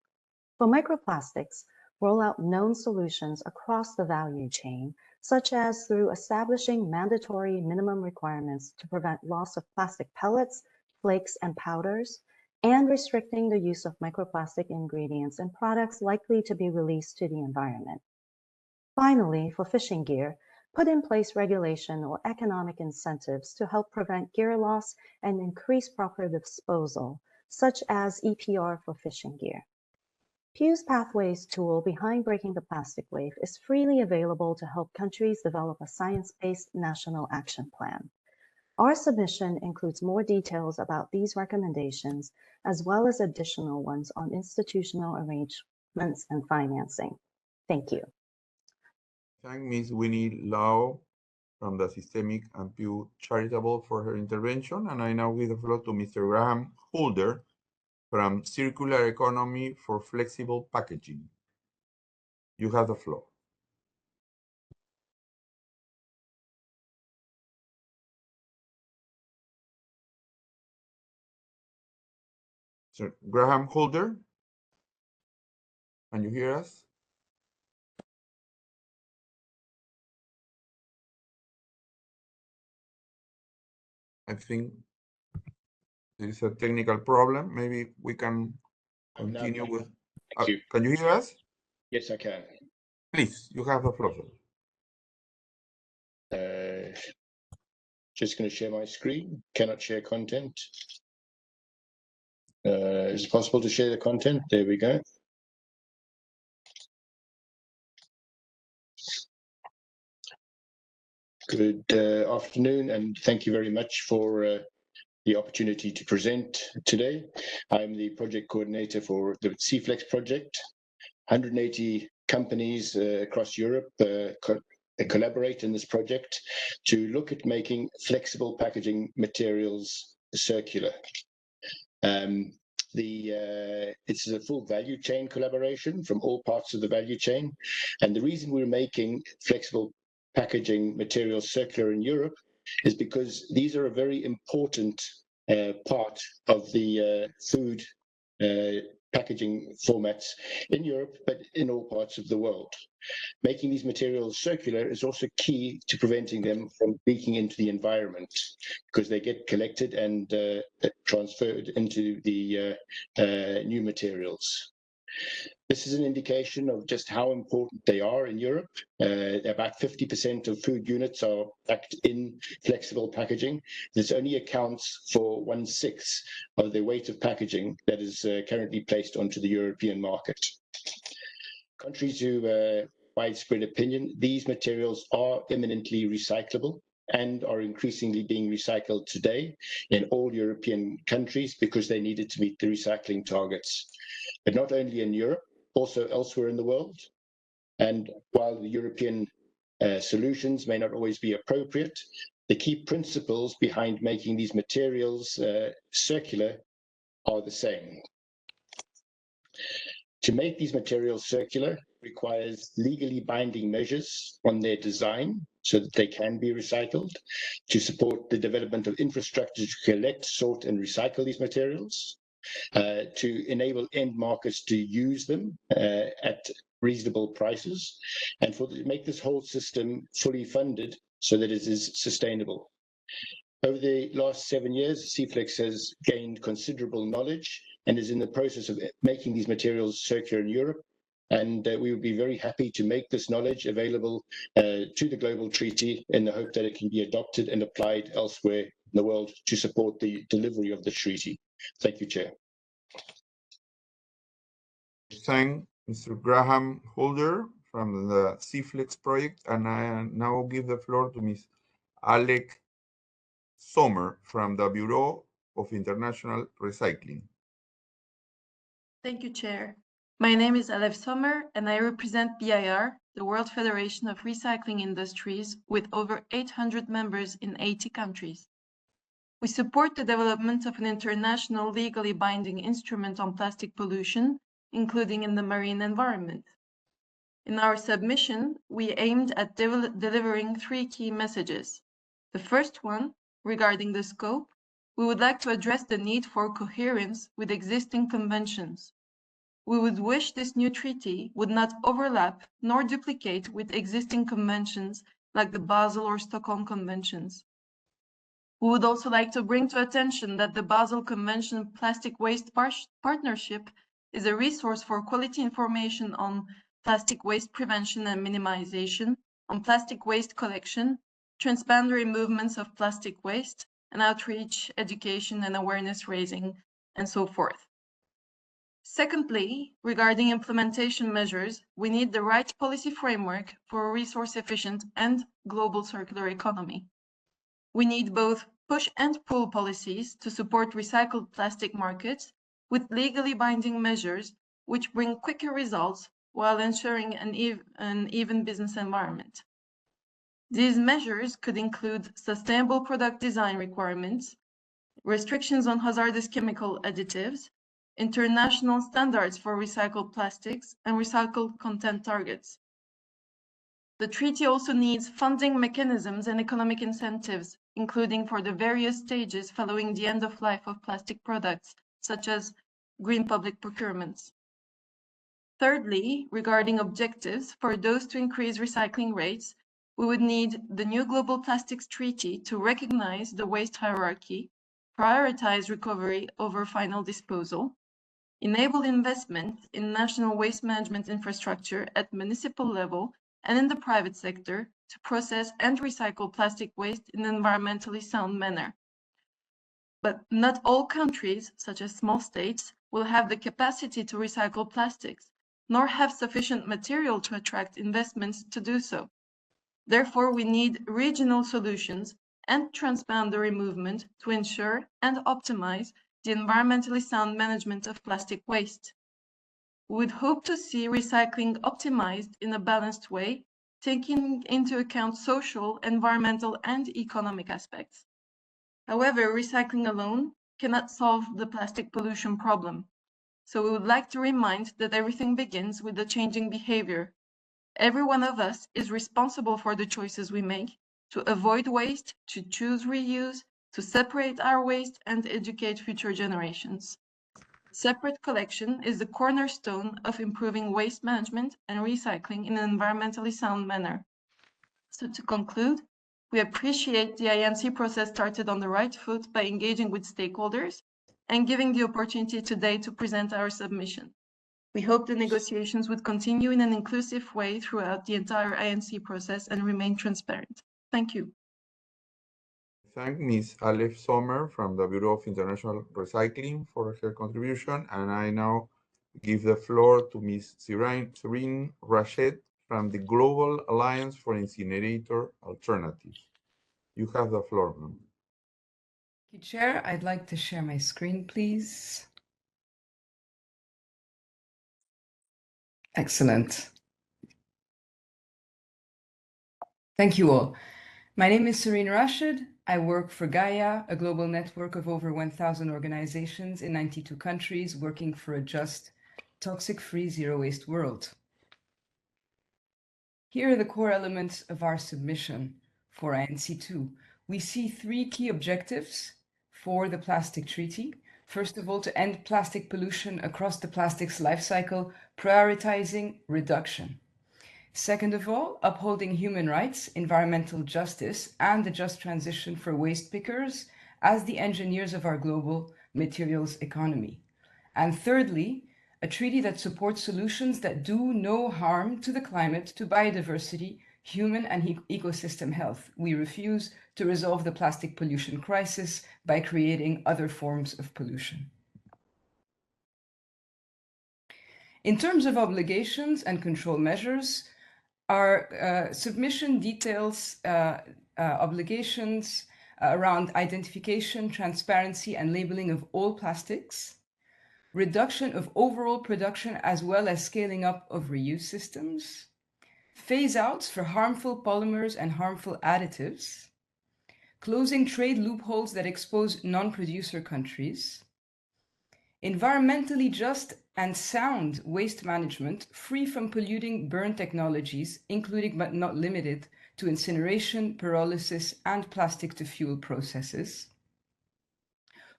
For microplastics, roll out known solutions across the value chain, such as through establishing mandatory minimum requirements to prevent loss of plastic pellets, flakes, and powders, and restricting the use of microplastic ingredients in products likely to be released to the environment. Finally, for fishing gear, put in place regulation or economic incentives to help prevent gear loss and increase proper disposal, such as EPR for fishing gear. Pew's Pathways tool behind Breaking the Plastic Wave is freely available to help countries develop a science-based national action plan. Our submission includes more details about these recommendations, as well as additional ones on institutional arrangements and financing. Thank you. Thank Ms. Winnie Lau from the Systemic and Pew Charitable for her intervention. And I now give the floor to Mr. Graham Holder from Circular Economy for Flexible Packaging. You have the floor. Sir Graham Holder, can you hear us? I think there is a technical problem. Maybe we can continue with. Can you hear us? Yes, I can. Please, you have the floor. Just going to share my screen. Cannot share content. Is it possible to share the content? There we go. Good afternoon, and thank you very much for the opportunity to present today. I'm the project coordinator for the CFlex project. 180 companies across Europe collaborate in this project to look at making flexible packaging materials circular. It's a full value chain collaboration from all parts of the value chain. And the reason we're making flexible packaging materials circular in Europe is because these are a very important part of the food packaging formats in Europe, but in all parts of the world. Making these materials circular is also key to preventing them from leaking into the environment, because they get collected and transferred into the new materials. This is an indication of just how important they are in Europe. About 50% of food units are packed in flexible packaging. This only accounts for 1/6 of the weight of packaging that is currently placed onto the European market. Contrary to widespread opinion, these materials are eminently recyclable and are increasingly being recycled today in all European countries because they needed to meet the recycling targets. But not only in Europe, also elsewhere in the world. And while the European solutions may not always be appropriate, the key principles behind making these materials circular are the same. To make these materials circular requires legally binding measures on their design so that they can be recycled, to support the development of infrastructure to collect, sort, and recycle these materials, to enable end markets to use them at reasonable prices, and to make this whole system fully funded so that it is sustainable. Over the last 7 years, CFLEX has gained considerable knowledge and is in the process of making these materials circular in Europe. And we would be very happy to make this knowledge available to the Global Treaty in the hope that it can be adopted and applied elsewhere in the world to support the delivery of the treaty. Thank you, Chair. Thank Mr. Graham Holder from the CFLEX project, and I now give the floor to Ms. Alec Sommer from the Bureau of International Recycling. Thank you, Chair. My name is Alec Sommer, and I represent BIR, the World Federation of Recycling Industries, with over 800 members in 80 countries. We support the development of an international legally binding instrument on plastic pollution, including in the marine environment. In our submission, we aimed at delivering 3 key messages. The first one, regarding the scope, we would like to address the need for coherence with existing conventions. We would wish this new treaty would not overlap nor duplicate with existing conventions like the Basel or Stockholm Conventions. We would also like to bring to attention that the Basel Convention Plastic Waste Partnership is a resource for quality information on plastic waste prevention and minimization, on plastic waste collection, transboundary movements of plastic waste, and outreach, education, and awareness raising, and so forth. Secondly, regarding implementation measures, we need the right policy framework for a resource-efficient and global circular economy. We need both push and pull policies to support recycled plastic markets with legally binding measures which bring quicker results while ensuring an even business environment. These measures could include sustainable product design requirements, restrictions on hazardous chemical additives, international standards for recycled plastics, and recycled content targets. The treaty also needs funding mechanisms and economic incentives, including for the various stages following the end of life of plastic products, such as green public procurements. Thirdly, regarding objectives, for those to increase recycling rates, we would need the new Global Plastics Treaty to recognize the waste hierarchy, prioritize recovery over final disposal, enable investment in national waste management infrastructure at municipal level and in the private sector to process and recycle plastic waste in an environmentally sound manner. But not all countries, such as small states, will have the capacity to recycle plastics, nor have sufficient material to attract investments to do so. Therefore, we need regional solutions and transboundary movement to ensure and optimize the environmentally sound management of plastic waste. We would hope to see recycling optimized in a balanced way, taking into account social, environmental, and economic aspects. However, recycling alone cannot solve the plastic pollution problem. So we would like to remind that everything begins with the changing behavior. Every one of us is responsible for the choices we make to avoid waste, to choose reuse, to separate our waste, and educate future generations. Separate collection is the cornerstone of improving waste management and recycling in an environmentally sound manner. So to conclude, we appreciate the INC process started on the right foot by engaging with stakeholders and giving the opportunity today to present our submission. We hope the negotiations would continue in an inclusive way throughout the entire INC process and remain transparent. Thank you. Thank Ms. Aleph Sommer from the Bureau of International Recycling for her contribution, and I now give the floor to Ms. Serene Rached from the Global Alliance for Incinerator Alternatives. You have the floor, ma'am. Thank you, Chair. I'd like to share my screen, please. Excellent. Thank you all. My name is Serene Rached. I work for Gaia, a global network of over 1,000 organizations in 92 countries working for a just, toxic-free, zero-waste world. Here are the core elements of our submission for INC2. We see three key objectives for the plastic treaty. First of all, to end plastic pollution across the plastics life cycle, prioritizing reduction. Second of all, upholding human rights, environmental justice, and the just transition for waste pickers as the engineers of our global materials economy. And thirdly, a treaty that supports solutions that do no harm to the climate, to biodiversity, human and ecosystem health. We refuse to resolve the plastic pollution crisis by creating other forms of pollution. In terms of obligations and control measures, our submission details obligations around identification, transparency, and labeling of all plastics, reduction of overall production as well as scaling up of reuse systems, phase outs for harmful polymers and harmful additives, closing trade loopholes that expose non-producer countries, environmentally just and sound waste management free from polluting burn technologies, including but not limited to incineration, pyrolysis, and plastic to fuel processes.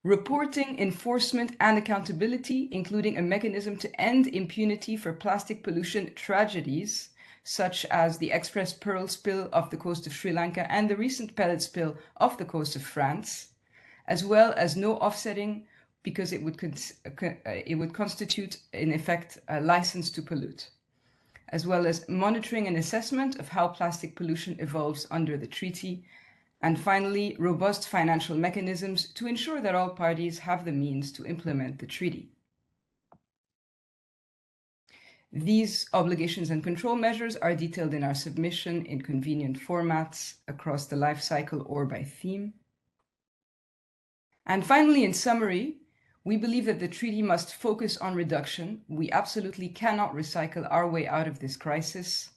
Reporting, enforcement, and accountability, including a mechanism to end impunity for plastic pollution tragedies, such as the Express Pearl spill off the coast of Sri Lanka and the recent pellet spill off the coast of France, as well as no offsetting because it would constitute, in effect, a license to pollute, as well as monitoring and assessment of how plastic pollution evolves under the treaty, and finally, robust financial mechanisms to ensure that all parties have the means to implement the treaty. These obligations and control measures are detailed in our submission in convenient formats across the life cycle or by theme. And finally, in summary, we believe that the treaty must focus on reduction. We absolutely cannot recycle our way out of this crisis.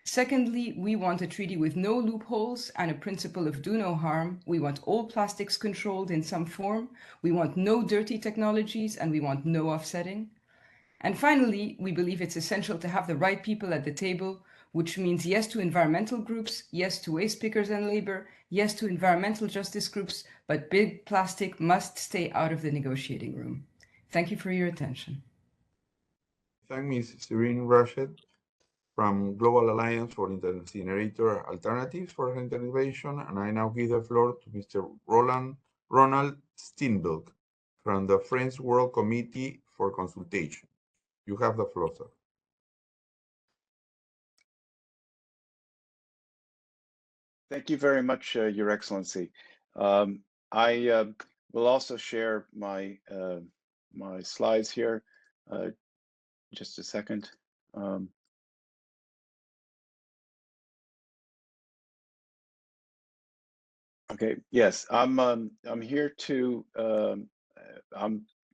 Secondly, we want a treaty with no loopholes and a principle of do no harm. We want all plastics controlled in some form. We want no dirty technologies, and we want no offsetting. And finally, we believe it's essential to have the right people at the table, which means yes to environmental groups, yes to waste pickers and labor, yes to environmental justice groups, but big plastic must stay out of the negotiating room. Thank you for your attention. Thank Ms. Serene Rached from Global Alliance for Incinerator Alternatives for her intervention, and I now give the floor to Mr. Ronald Steenbulk from the Friends World Committee for Consultation. You have the floor, sir. Thank you very much, Your Excellency. I will also share my my slides here. Just a second. Okay. Yes, I'm here to.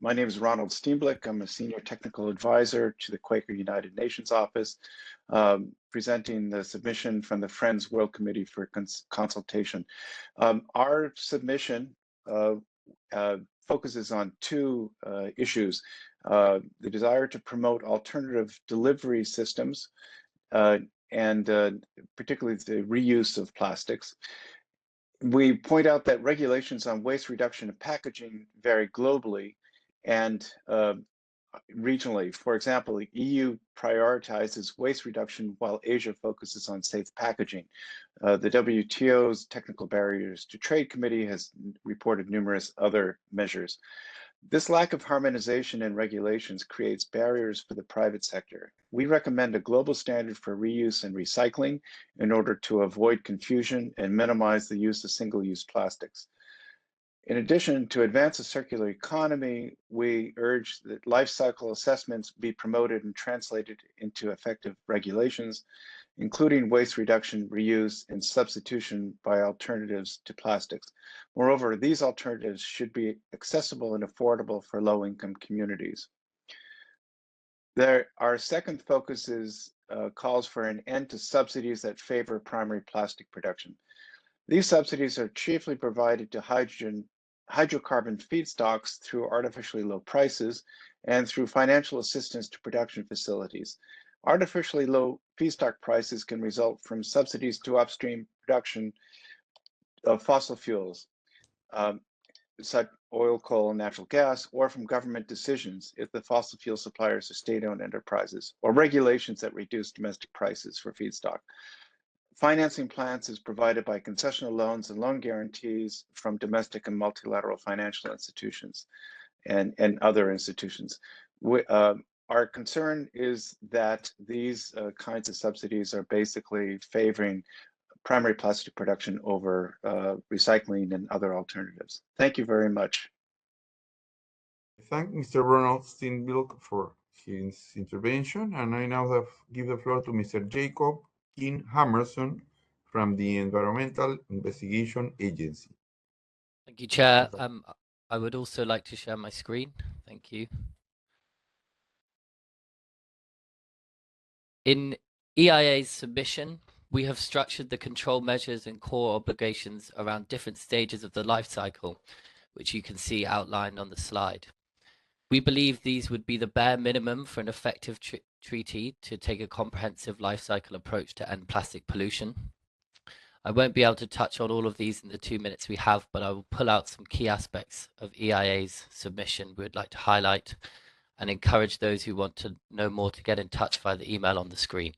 My name is Ronald Steenbulk. I'm a senior technical advisor to the Quaker United Nations office, presenting the submission from the Friends World Committee for consultation. Our submission focuses on two issues: the desire to promote alternative delivery systems, and particularly the reuse of plastics. We point out that regulations on waste reduction and packaging vary globally, and regionally. For example, the EU prioritizes waste reduction while Asia focuses on safe packaging. The WTO's Technical Barriers to Trade Committee has reported numerous other measures. This lack of harmonization and regulations creates barriers for the private sector. We recommend a global standard for reuse and recycling in order to avoid confusion and minimize the use of single-use plastics. In addition, to advance a circular economy, we urge that life cycle assessments be promoted and translated into effective regulations, including waste reduction, reuse, and substitution by alternatives to plastics. Moreover, these alternatives should be accessible and affordable for low-income communities. Our second focus calls for an end to subsidies that favor primary plastic production. These subsidies are chiefly provided to hydrocarbon feedstocks through artificially low prices and through financial assistance to production facilities. Artificially low feedstock prices can result from subsidies to upstream production of fossil fuels, such oil, coal, and natural gas, or from government decisions if the fossil fuel suppliers are state-owned enterprises, or regulations that reduce domestic prices for feedstock. Financing plans is provided by concessional loans and loan guarantees from domestic and multilateral financial institutions and other institutions. Our concern is that these kinds of subsidies are basically favoring primary plastic production over recycling and other alternatives. Thank you very much. Thank Mr. Ronald Steenbilk for his intervention, and I now give the floor to Mr. Jacob King Hammerson from the Environmental Investigation Agency. Thank you, Chair. I would also like to share my screen. Thank you. In EIA's submission, we have structured the control measures and core obligations around different stages of the life cycle, which you can see outlined on the slide. We believe these would be the bare minimum for an effective treaty to take a comprehensive life cycle approach to end plastic pollution. I won't be able to touch on all of these in the 2 minutes we have, but I will pull out some key aspects of EIA's submission we would like to highlight and encourage those who want to know more to get in touch via the email on the screen.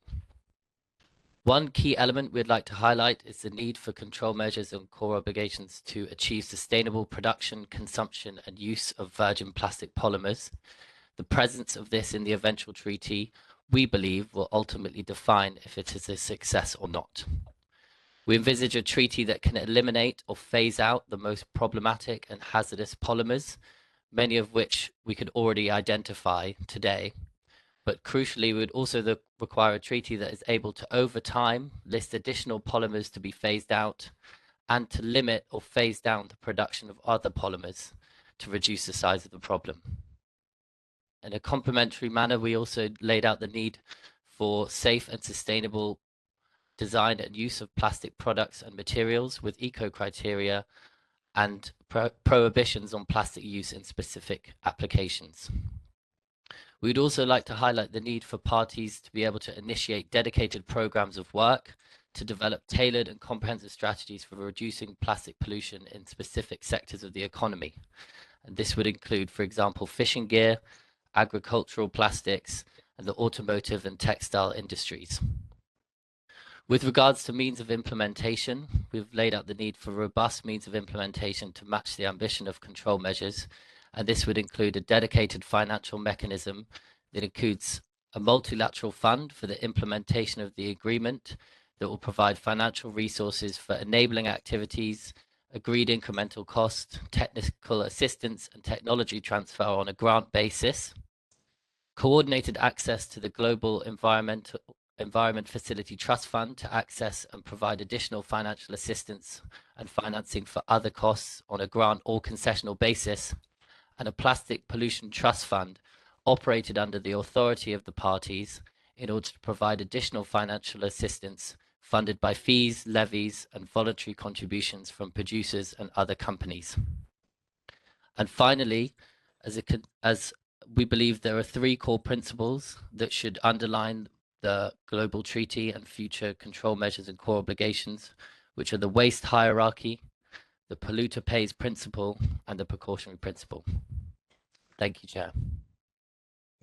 One key element we'd like to highlight is the need for control measures and core obligations to achieve sustainable production, consumption, and use of virgin plastic polymers. The presence of this in the eventual treaty, we believe, will ultimately define if it is a success or not. We envisage a treaty that can eliminate or phase out the most problematic and hazardous polymers, many of which we could already identify today. But crucially, we would also require a treaty that is able to, over time, list additional polymers to be phased out and to limit or phase down the production of other polymers to reduce the size of the problem. In a complementary manner, we also laid out the need for safe and sustainable design and use of plastic products and materials with eco-criteria and prohibitions on plastic use in specific applications. We'd also like to highlight the need for parties to be able to initiate dedicated programs of work to develop tailored and comprehensive strategies for reducing plastic pollution in specific sectors of the economy. And this would include, for example, fishing gear, agricultural plastics, and the automotive and textile industries. With regards to means of implementation, we've laid out the need for robust means of implementation to match the ambition of control measures, and this would include a dedicated financial mechanism that includes a multilateral fund for the implementation of the agreement that will provide financial resources for enabling activities, agreed incremental cost, technical assistance, and technology transfer on a grant basis, coordinated access to the Global Environment Facility Trust Fund to access and provide additional financial assistance and financing for other costs on a grant or concessional basis, and a Plastic Pollution Trust Fund operated under the authority of the parties in order to provide additional financial assistance funded by fees, levies, and voluntary contributions from producers and other companies. And finally, as we believe there are 3 core principles that should underline the global treaty and future control measures and core obligations, which are the waste hierarchy, the polluter pays principle, and the precautionary principle. Thank you, Chair.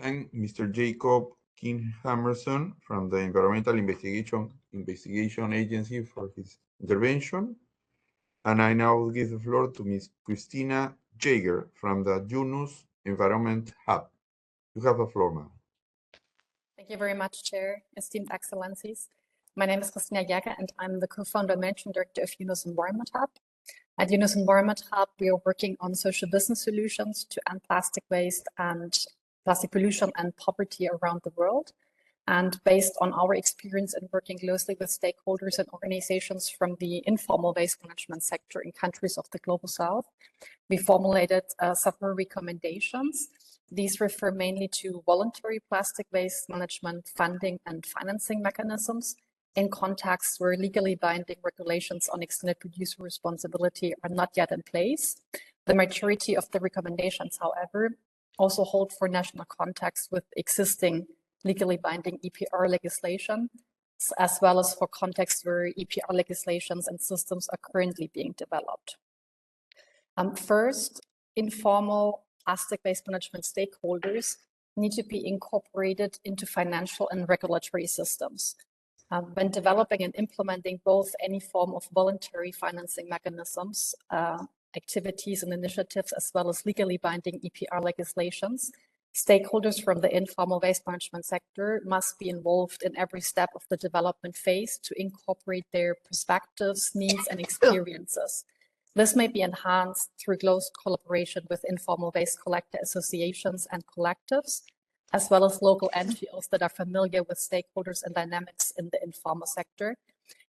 Thank Mr. Jacob King-Hammerson from the Environmental Investigation Agency for his intervention. And I now give the floor to Ms. Christina Jaeger from the Yunus Environment Hub. You have the floor, ma'am. Thank you very much, Chair, esteemed excellencies. My name is Christina Jäger, and I'm the co-founder and managing director of Yunus Environment Hub. At Yunus Environment Hub, we are working on social business solutions to end plastic waste and plastic pollution and poverty around the world. And based on our experience in working closely with stakeholders and organizations from the informal waste management sector in countries of the Global South, we formulated several recommendations. These refer mainly to voluntary plastic waste management funding and financing mechanisms in contexts where legally binding regulations on extended producer responsibility are not yet in place. The majority of the recommendations, however, also hold for national contexts with existing legally binding EPR legislation, as well as for contexts where EPR legislations and systems are currently being developed. First, informal plastic waste management stakeholders need to be incorporated into financial and regulatory systems. When developing and implementing both any form of voluntary financing mechanisms, activities and initiatives, as well as legally binding EPR legislations, stakeholders from the informal waste management sector must be involved in every step of the development phase to incorporate their perspectives, needs, and experiences. This may be enhanced through close collaboration with informal waste collector associations and collectives, as well as local NGOs that are familiar with stakeholders and dynamics in the informal sector,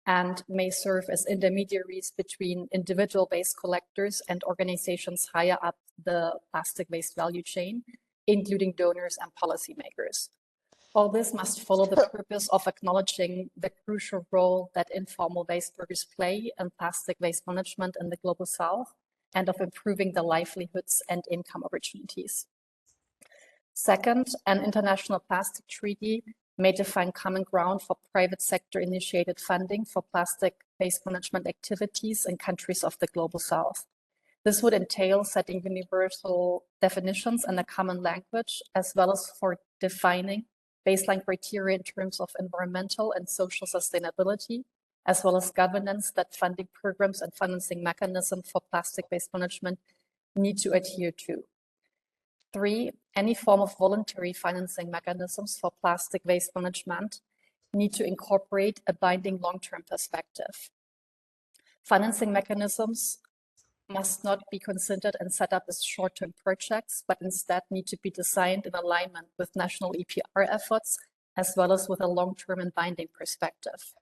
and may serve as intermediaries between individual waste collectors and organizations higher up the plastic waste value chain, including donors and policymakers. All this must follow the purpose of acknowledging the crucial role that informal waste workers play in plastic waste management in the Global South, and of improving the livelihoods and income opportunities. Second, an international plastic treaty may define common ground for private sector initiated funding for plastic waste management activities in countries of the Global South. This would entail setting universal definitions and a common language, as well as for defining baseline criteria in terms of environmental and social sustainability, as well as governance that funding programs and financing mechanisms for plastic waste management need to adhere to. 3, any form of voluntary financing mechanisms for plastic waste management need to incorporate a binding long-term perspective. Financing mechanisms must not be considered and set up as short-term projects, but instead need to be designed in alignment with national EPR efforts, as well as with a long-term and binding perspective.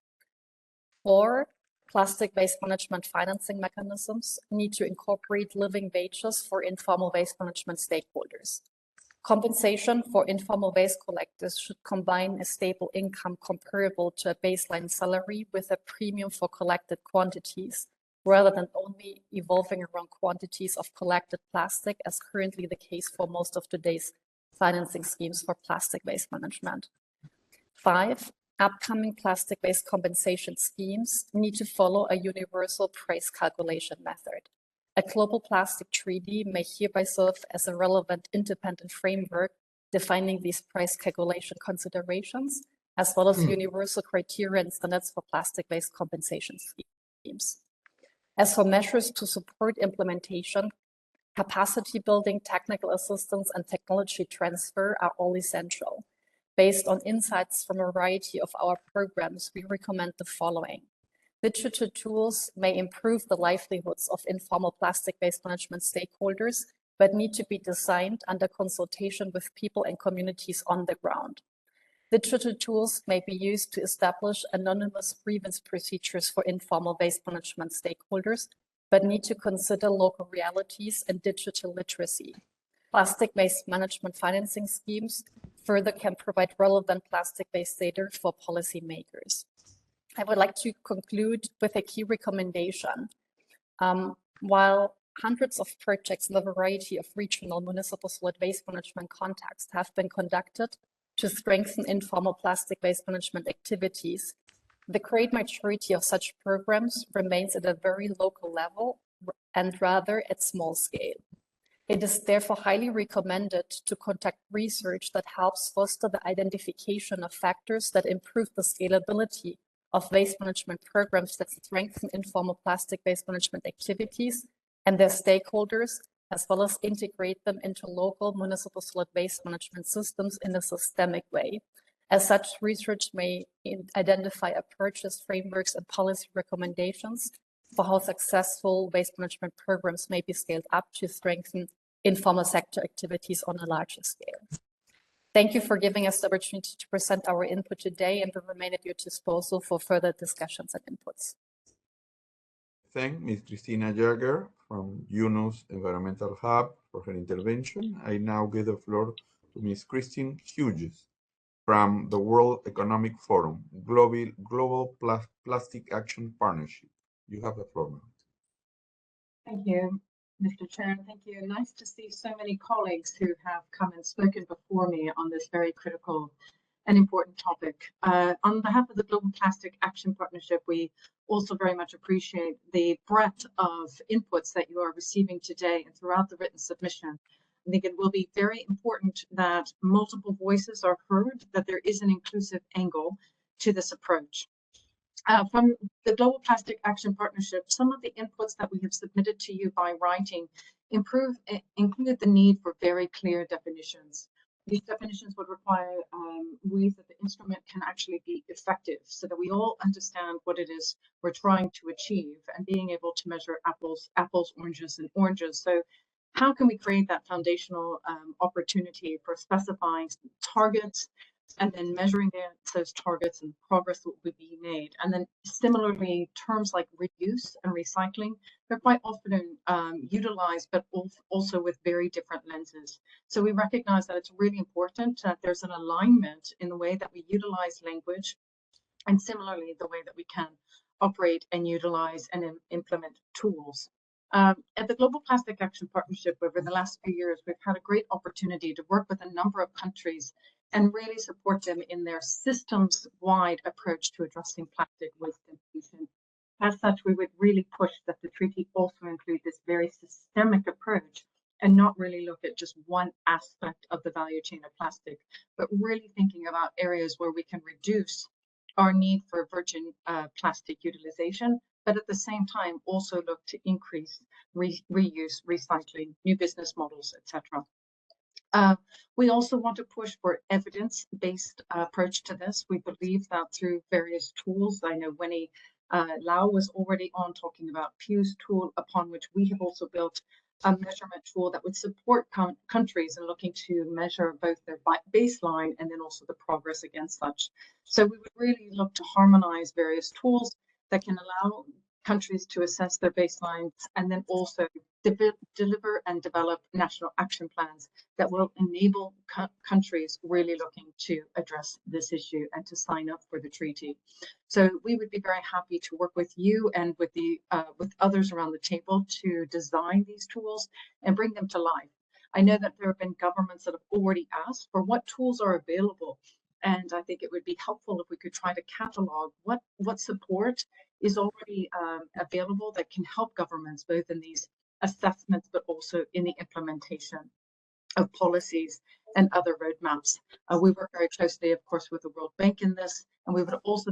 4, plastic waste management financing mechanisms need to incorporate living wages for informal waste management stakeholders. Compensation for informal waste collectors should combine a stable income comparable to a baseline salary with a premium for collected quantities, rather than only evolving around quantities of collected plastic, as currently the case for most of today's financing schemes for plastic waste management. 5, upcoming plastic waste compensation schemes need to follow a universal price calculation method. A global plastic treaty may hereby serve as a relevant independent framework defining these price calculation considerations, as well as universal criteria and standards for plastic waste compensation schemes. As for measures to support implementation, capacity building, technical assistance, and technology transfer are all essential. Based on insights from a variety of our programs, we recommend the following. Digital tools may improve the livelihoods of informal plastic waste management stakeholders, but need to be designed under consultation with people and communities on the ground. Digital tools may be used to establish anonymous grievance procedures for informal waste management stakeholders, but need to consider local realities and digital literacy. Plastic waste management financing schemes further can provide relevant plastic waste data for policymakers. I would like to conclude with a key recommendation. While hundreds of projects in a variety of regional municipal solid waste management contexts have been conducted to strengthen informal plastic waste management activities, the great majority of such programs remains at a very local level and rather at small scale. It is therefore highly recommended to conduct research that helps foster the identification of factors that improve the scalability of waste management programs that strengthen informal plastic waste management activities and their stakeholders, as well as integrate them into local municipal solid waste management systems in a systemic way. As such, research may identify approaches, frameworks, and policy recommendations for how successful waste management programs may be scaled up to strengthen informal sector activities on a larger scale. Thank you for giving us the opportunity to present our input today, and we remain at your disposal for further discussions and inputs. Thank Ms. Christina Jagger from UNOS Environmental Hub for her intervention. I now give the floor to Ms. Christine Hughes from the World Economic Forum, Global Plastic Action Partnership. You have the floor now. Thank you, Mr. Chair. Thank you. Nice to see so many colleagues who have come and spoken before me on this very critical and important topic. On behalf of the Global Plastic Action Partnership, we also very much appreciate the breadth of inputs that you are receiving today and throughout the written submission. I think it will be very important that multiple voices are heard, that there is an inclusive angle to this approach. From the Global Plastic Action Partnership, some of the inputs that we have submitted to you by writing include the need for very clear definitions. These definitions would require ways that the instrument can actually be effective so that we all understand what it is we're trying to achieve and being able to measure apples, oranges, and oranges. So how can we create that foundational opportunity for specifying targets and then measuring those targets and the progress that would be made? And then similarly, terms like reuse and recycling, they're quite often utilized, but also with very different lenses. So we recognize that it's really important that there's an alignment in the way that we utilize language, and similarly, the way that we can operate and utilize and implement tools. At the Global Plastic Action Partnership, over the last few years, we've had a great opportunity to work with a number of countries and really support them in their systems-wide approach to addressing plastic waste and pollution. As such, we would really push that the treaty also include this very systemic approach and not really look at just one aspect of the value chain of plastic, but really thinking about areas where we can reduce our need for virgin plastic utilization, but at the same time also look to increase reuse, recycling, new business models, etc. We also want to push for evidence-based approach to this. We believe that through various tools, I know Winnie Lau was already on talking about Pew's tool, upon which we have also built a measurement tool that would support countries in looking to measure both their baseline and then also the progress against such. So we would really look to harmonize various tools that can allow countries to assess their baselines and then also deliver and develop national action plans that will enable countries really looking to address this issue and to sign up for the treaty. So we would be very happy to work with you and with others around the table to design these tools and bring them to life. I know that there have been governments that have already asked for what tools are available, and I think it would be helpful if we could try to catalog what support is already available that can help governments both in these assessments, but also in the implementation of policies and other roadmaps. We work very closely, of course, with the World Bank in this, and we would also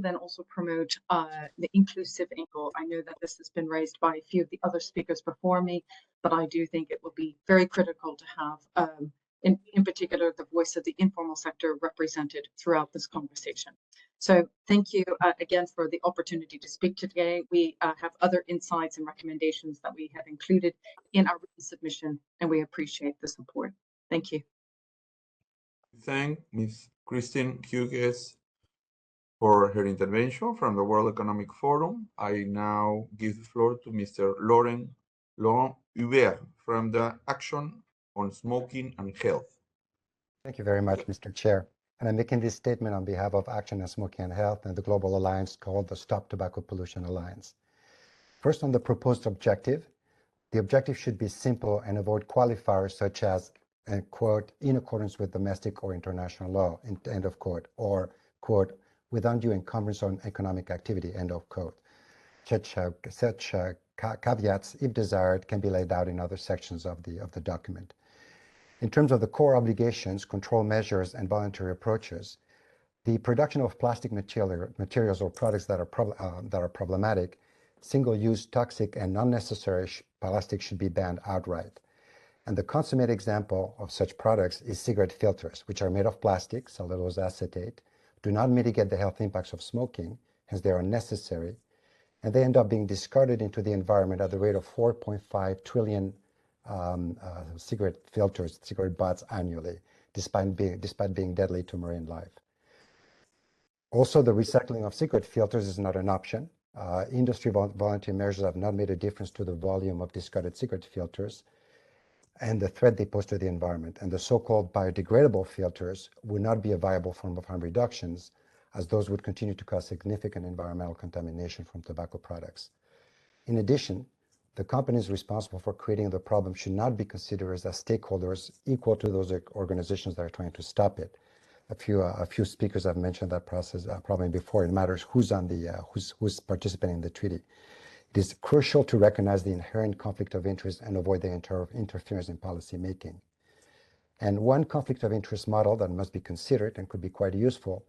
promote the inclusive angle. I know that this has been raised by a few of the other speakers before me, but I do think it will be very critical to have, in particular, the voice of the informal sector represented throughout this conversation. So thank you again for the opportunity to speak today. We have other insights and recommendations that we have included in our written submission, and we appreciate the support. Thank you. Thank Ms. Christine Hughes for her intervention from the World Economic Forum. I now give the floor to Mr. Laurent Hubert from the Action on Smoking and Health. Thank you very much, Mr. Chair. And I'm making this statement on behalf of Action on Smoking and Health and the global alliance called the Stop Tobacco Pollution Alliance. First, on the proposed objective, the objective should be simple and avoid qualifiers such as, quote, in accordance with domestic or international law, end of quote, or, quote, with undue encumbrance on economic activity, end of quote. Such caveats, if desired, can be laid out in other sections of the document. In terms of the core obligations, control measures, and voluntary approaches, the production of plastic materials or products that are problematic, single-use, toxic, and unnecessary plastic should be banned outright. And the consummate example of such products is cigarette filters, which are made of plastic, cellulose acetate, do not mitigate the health impacts of smoking, hence they are unnecessary, and they end up being discarded into the environment at the rate of 4.5 trillion cigarette filters, cigarette butts annually, despite being deadly to marine life. Also, the recycling of cigarette filters is not an option. Industry voluntary measures have not made a difference to the volume of discarded cigarette filters and the threat they pose to the environment. And the so-called biodegradable filters would not be a viable form of harm reductions, as those would continue to cause significant environmental contamination from tobacco products. In addition, the companies responsible for creating the problem should not be considered as stakeholders equal to those organizations that are trying to stop it. A few speakers have mentioned that process problem before. It matters who's participating in the treaty. It is crucial to recognize the inherent conflict of interest and avoid the interference in policy making. And one conflict of interest model that must be considered and could be quite useful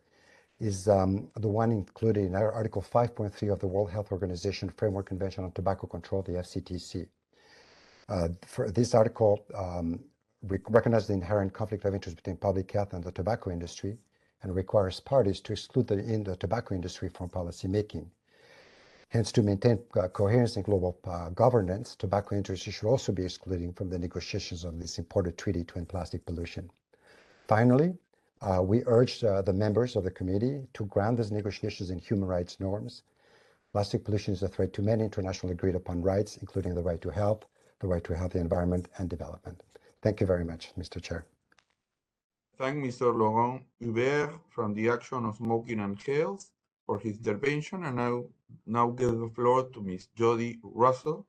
is the one included in Article 5.3 of the World Health Organization Framework Convention on Tobacco Control, the FCTC. For this article recognizes the inherent conflict of interest between public health and the tobacco industry and requires parties to exclude the tobacco industry from policy making. Hence, to maintain coherence in global governance, tobacco industry should also be excluded from the negotiations of this important treaty to end plastic pollution. Finally, we urge the members of the committee to ground these negotiations in human rights norms. Plastic pollution is a threat to many internationally agreed upon rights, including the right to health, the right to a healthy environment, and development. Thank you very much, Mr. Chair. Thank Mr. Laurent Hubert from the Action on Smoking and Health for his intervention, and I now give the floor to Ms. Jody Russell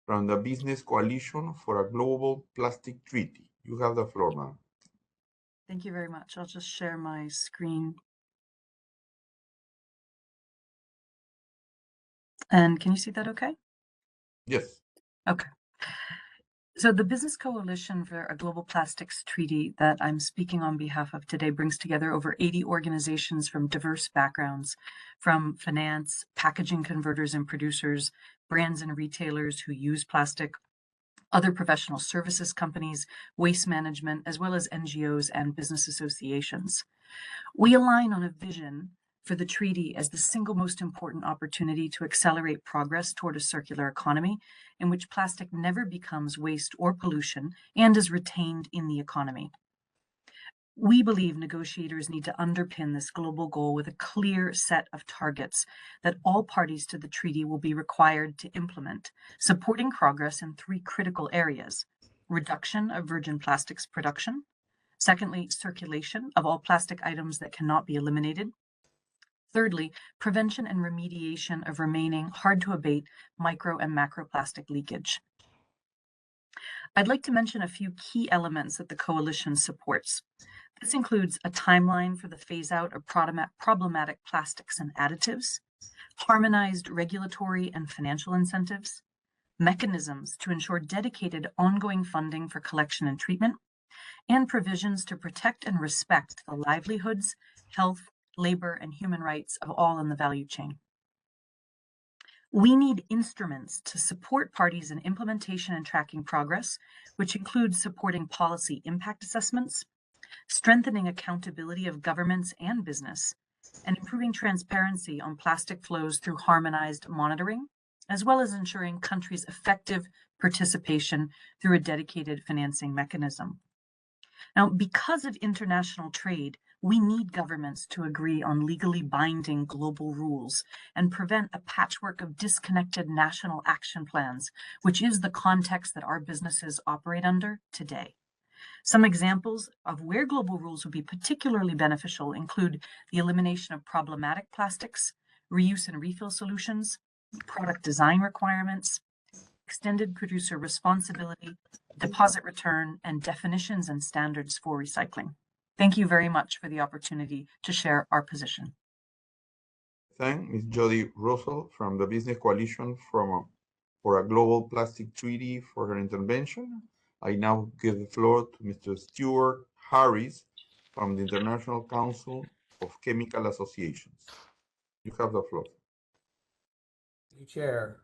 from the Business Coalition for a Global Plastic Treaty. You have the floor, ma'am. Thank you very much. I'll just share my screen. And can you see that okay? Yes. Okay. So the Business Coalition for a Global Plastics Treaty that I'm speaking on behalf of today brings together over 80 organizations from diverse backgrounds, from finance, packaging converters and producers, brands and retailers who use plastic, other professional services companies, waste management, as well as NGOs and business associations. We align on a vision for the treaty as the single most important opportunity to accelerate progress toward a circular economy in which plastic never becomes waste or pollution and is retained in the economy. We believe negotiators need to underpin this global goal with a clear set of targets that all parties to the treaty will be required to implement, supporting progress in three critical areas: reduction of virgin plastics production, secondly, circulation of all plastic items that cannot be eliminated, thirdly, prevention and remediation of remaining hard-to-abate micro and macroplastic leakage. I'd like to mention a few key elements that the coalition supports. This includes a timeline for the phase-out of problematic plastics and additives, harmonized regulatory and financial incentives, mechanisms to ensure dedicated ongoing funding for collection and treatment, and provisions to protect and respect the livelihoods, health, labor, and human rights of all in the value chain. We need instruments to support parties in implementation and tracking progress, which includes supporting policy impact assessments, strengthening accountability of governments and business, and improving transparency on plastic flows through harmonized monitoring, as well as ensuring countries' effective participation through a dedicated financing mechanism. Now, because of international trade, we need governments to agree on legally binding global rules and prevent a patchwork of disconnected national action plans, which is the context that our businesses operate under today. Some examples of where global rules would be particularly beneficial include the elimination of problematic plastics, reuse and refill solutions, product design requirements, extended producer responsibility, deposit return, and definitions and standards for recycling. Thank you very much for the opportunity to share our position. Thank Ms. Jody Russell from the Business Coalition for a Global Plastic Treaty for her intervention. I now give the floor to Mr. Stuart Harris from the International Council of Chemical Associations. You have the floor. Thank you, Chair.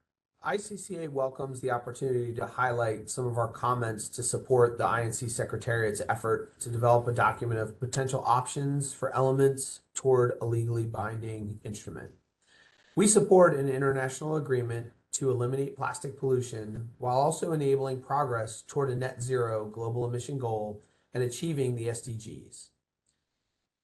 ICCA welcomes the opportunity to highlight some of our comments to support the INC Secretariat's effort to develop a document of potential options for elements toward a legally binding instrument. We support an international agreement to eliminate plastic pollution while also enabling progress toward a net zero global emission goal and achieving the SDGs.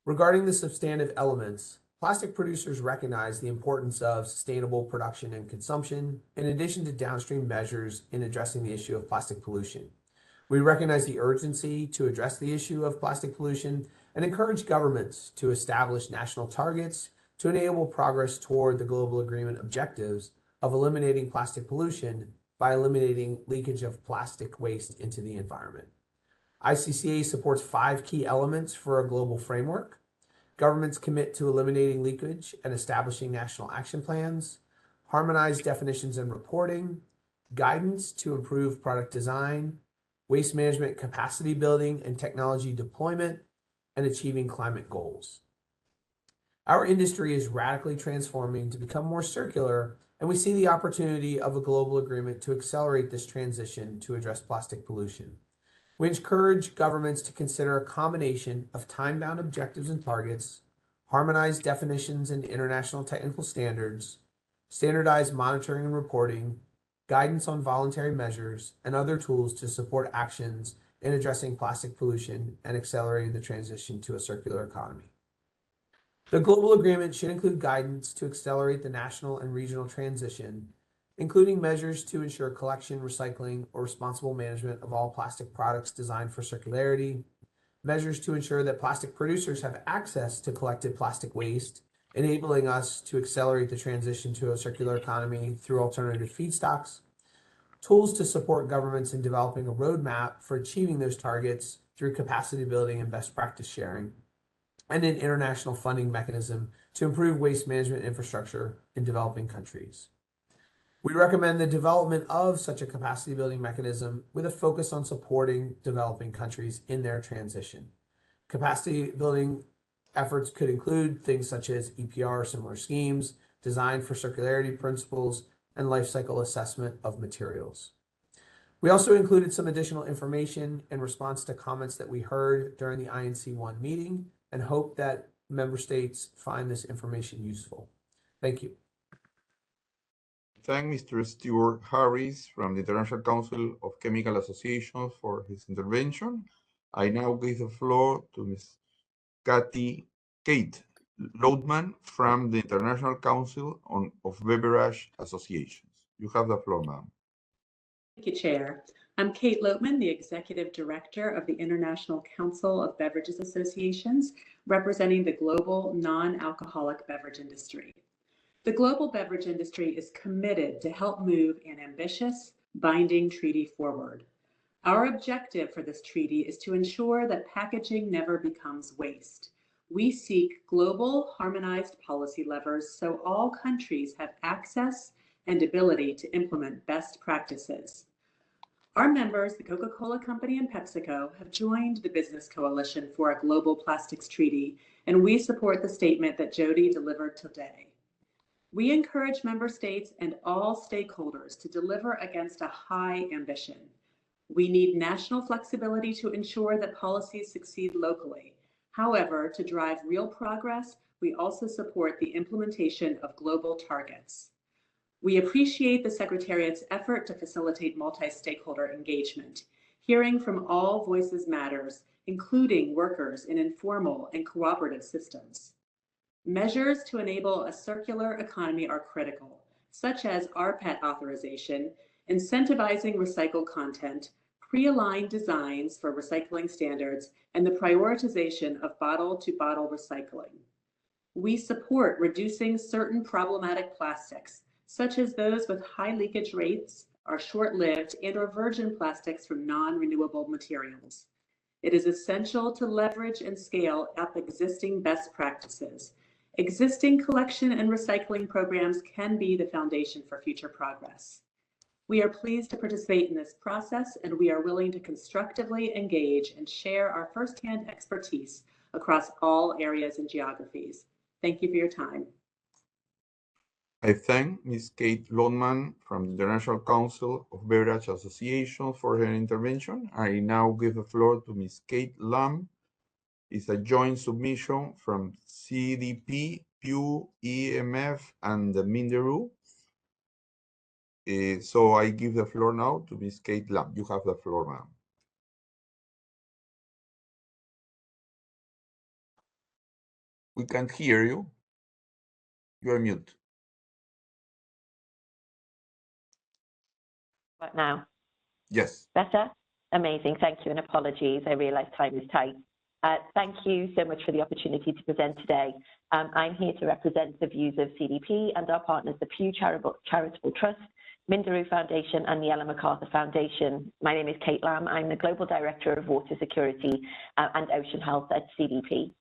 Regarding the substantive elements, plastic producers recognize the importance of sustainable production and consumption, in addition to downstream measures in addressing the issue of plastic pollution. We recognize the urgency to address the issue of plastic pollution and encourage governments to establish national targets to enable progress toward the global agreement objectives of eliminating plastic pollution by eliminating leakage of plastic waste into the environment. ICCA supports 5 key elements for a global framework. Governments commit to eliminating leakage and establishing national action plans, harmonized definitions and reporting, guidance to improve product design, waste management capacity building and technology deployment, and achieving climate goals. Our industry is radically transforming to become more circular, and we see the opportunity of a global agreement to accelerate this transition to address plastic pollution. We encourage governments to consider a combination of time-bound objectives and targets, harmonized definitions and international technical standards, standardized monitoring and reporting, guidance on voluntary measures, and other tools to support actions in addressing plastic pollution and accelerating the transition to a circular economy. The global agreement should include guidance to accelerate the national and regional transition, including measures to ensure collection, recycling, or responsible management of all plastic products designed for circularity, measures to ensure that plastic producers have access to collected plastic waste, enabling us to accelerate the transition to a circular economy through alternative feedstocks, tools to support governments in developing a roadmap for achieving those targets through capacity building and best practice sharing, and an international funding mechanism to improve waste management infrastructure in developing countries. We recommend the development of such a capacity building mechanism with a focus on supporting developing countries in their transition. Capacity building efforts could include things such as EPR or similar schemes designed for circularity principles and life cycle assessment of materials. We also included some additional information in response to comments that we heard during the INC1 meeting and hope that member states find this information useful. Thank you. Thank Mr. Stuart Harris from the International Council of Chemical Associations for his intervention. I now give the floor to Ms. Kate Lodeman from the International Council of Beverage Associations. You have the floor, ma'am. Thank you, Chair. I'm Kate Lodeman, the Executive Director of the International Council of Beverages Associations, representing the global non-alcoholic beverage industry. The global beverage industry is committed to help move an ambitious, binding treaty forward. Our objective for this treaty is to ensure that packaging never becomes waste. We seek global harmonized policy levers so all countries have access and ability to implement best practices. Our members, the Coca-Cola Company and PepsiCo, have joined the Business Coalition for a Global Plastics Treaty, and we support the statement that Jody delivered today. We encourage member states and all stakeholders to deliver against a high ambition. We need national flexibility to ensure that policies succeed locally. However, to drive real progress, we also support the implementation of global targets. We appreciate the Secretariat's effort to facilitate multi-stakeholder engagement. Hearing from all voices matters, including workers in informal and cooperative systems. Measures to enable a circular economy are critical, such as rPET authorization, incentivizing recycled content, pre-aligned designs for recycling standards, and the prioritization of bottle-to-bottle recycling. We support reducing certain problematic plastics, such as those with high leakage rates, are short-lived, and or virgin plastics from non-renewable materials. It is essential to leverage and scale up existing best practices. Existing collection and recycling programs can be the foundation for future progress. We are pleased to participate in this process, and we are willing to constructively engage and share our firsthand expertise across all areas and geographies. Thank you for your time. I thank Ms. Kate Lodman from the International Council of Beverage Associations for her intervention. I now give the floor to Ms. Kate Lam. It's a joint submission from CDP, Pew, EMF, and the Minderoo. So I give the floor now to Ms. Kate Lam. You have the floor now. We can't hear you. You're mute. Right now? Yes. Better? Amazing. Thank you, and apologies. I realize time is tight. Thank you so much for the opportunity to present today. I'm here to represent the views of CDP and our partners, the Pew Charitable Trust, Minderoo Foundation, and the Ellen MacArthur Foundation. My name is Kate Lam. I'm the Global Director of Water Security and Ocean Health at CDP.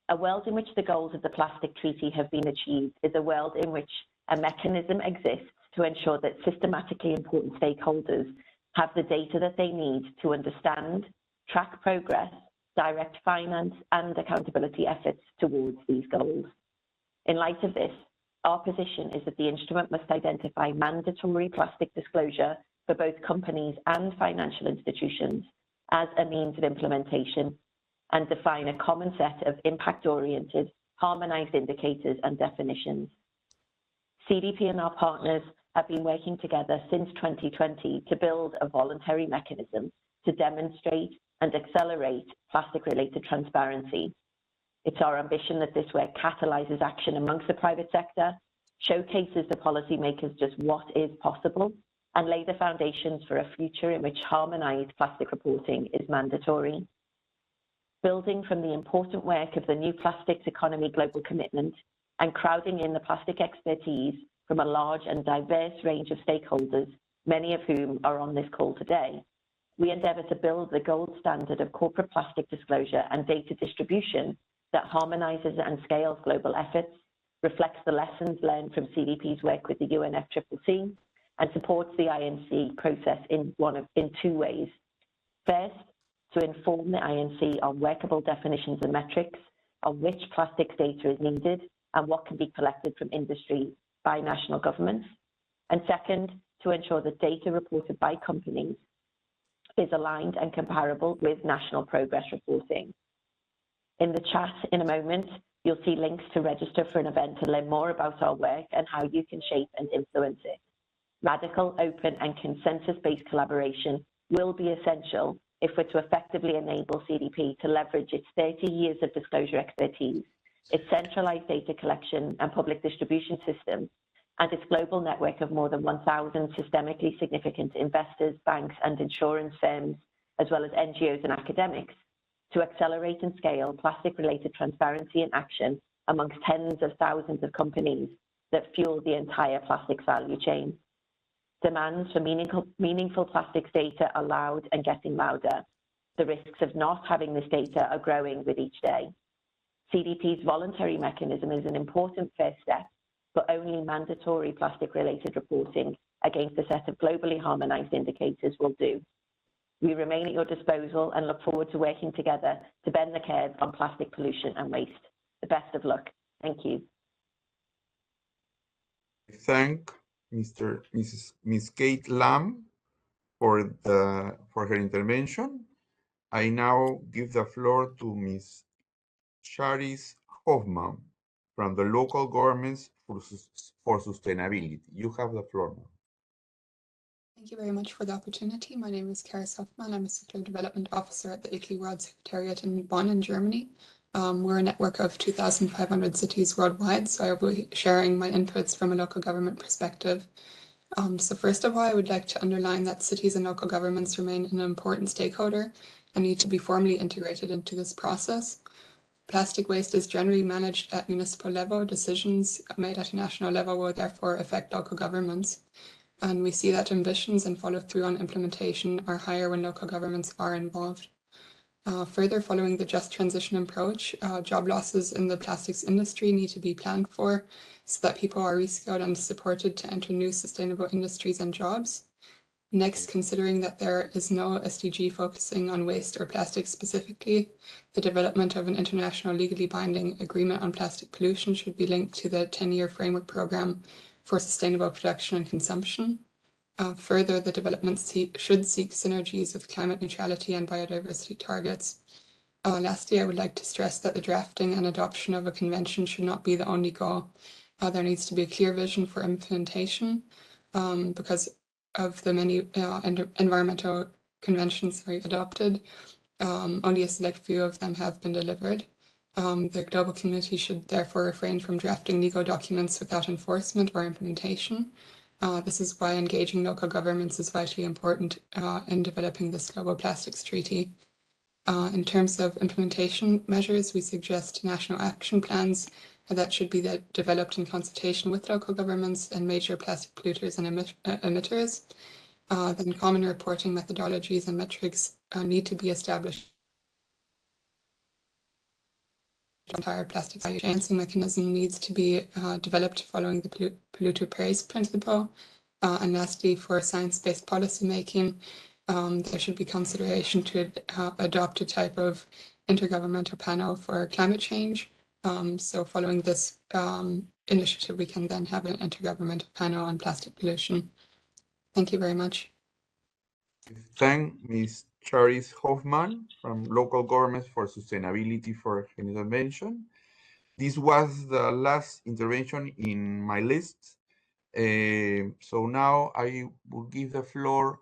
A world in which the goals of the Plastic Treaty have been achieved is a world in which a mechanism exists to ensure that systematically important stakeholders have the data that they need to understand, track progress, direct finance, and accountability efforts towards these goals. In light of this, our position is that the instrument must identify mandatory plastic disclosure for both companies and financial institutions as a means of implementation, and define a common set of impact-oriented, harmonized indicators and definitions. CDP and our partners have been working together since 2020 to build a voluntary mechanism to demonstrate and accelerate plastic-related transparency. It's our ambition that this work catalyzes action amongst the private sector, showcases to policymakers just what is possible, and lay the foundations for a future in which harmonized plastic reporting is mandatory. Building from the important work of the New Plastics Economy Global Commitment and crowding in the plastic expertise from a large and diverse range of stakeholders, many of whom are on this call today, we endeavour to build the gold standard of corporate plastic disclosure and data distribution that harmonises and scales global efforts, reflects the lessons learned from CDP's work with the UNFCCC, and supports the INC process in two ways. First, to inform the INC on workable definitions and metrics on which plastics data is needed and what can be collected from industry by national governments. And second, to ensure that data reported by companies is aligned and comparable with national progress reporting. In the chat in a moment, you'll see links to register for an event to learn more about our work and how you can shape and influence it. Radical, open, and consensus-based collaboration will be essential if we're to effectively enable CDP to leverage its 30 years of disclosure expertise, its centralized data collection and public distribution system, and its global network of more than 1,000 systemically significant investors, banks, and insurance firms, as well as NGOs and academics, to accelerate and scale plastic-related transparency and action amongst tens of thousands of companies that fuel the entire plastics value chain. Demands for meaningful plastics data are loud and getting louder. The risks of not having this data are growing with each day. CDP's voluntary mechanism is an important first step, but only mandatory plastic-related reporting against a set of globally harmonized indicators will do. We remain at your disposal and look forward to working together to bend the curve on plastic pollution and waste. The best of luck. Thank you. Thank Ms. Kate Lam for her intervention. I now give the floor to Ms. Charis Hoffman from the Local Governments for Sustainability. You have the floor now. Thank you very much for the opportunity. My name is Charis Hoffman. I'm a Circular Development Officer at the ICLEI World Secretariat in Bonn in Germany. We're a network of 2,500 cities worldwide, so I will be sharing my inputs from a local government perspective. So first of all, I would like to underline that cities and local governments remain an important stakeholder and need to be formally integrated into this process. Plastic waste is generally managed at municipal level. Decisions made at a national level will therefore affect local governments. And we see that ambitions and follow through on implementation are higher when local governments are involved. Further, following the just transition approach, job losses in the plastics industry need to be planned for so that people are reskilled and supported to enter new sustainable industries and jobs. Next, considering that there is no SDG focusing on waste or plastic specifically, the development of an international legally binding agreement on plastic pollution should be linked to the 10-year framework program for sustainable production and consumption. Further, the development should seek synergies with climate neutrality and biodiversity targets. Lastly, I would like to stress that the drafting and adoption of a convention should not be the only goal. There needs to be a clear vision for implementation because of the many environmental conventions adopted. Only a select few of them have been delivered. The global community should therefore refrain from drafting legal documents without enforcement or implementation. This is why engaging local governments is vitally important in developing this global plastics treaty. In terms of implementation measures, we suggest national action plans that should be developed in consultation with local governments and major plastic polluters and emitters. Then common reporting methodologies and metrics need to be established. The entire plastic value chain mechanism needs to be developed following the polluter pays principle. And lastly, for science-based policy making, there should be consideration to adopt a type of intergovernmental panel for climate change. So following this initiative, we can then have an intergovernmental panel on plastic pollution. Thank you very much. Thank Ms. Charis Hoffman from Local Governments for Sustainability for her intervention. This was the last intervention in my list. So now I will give the floor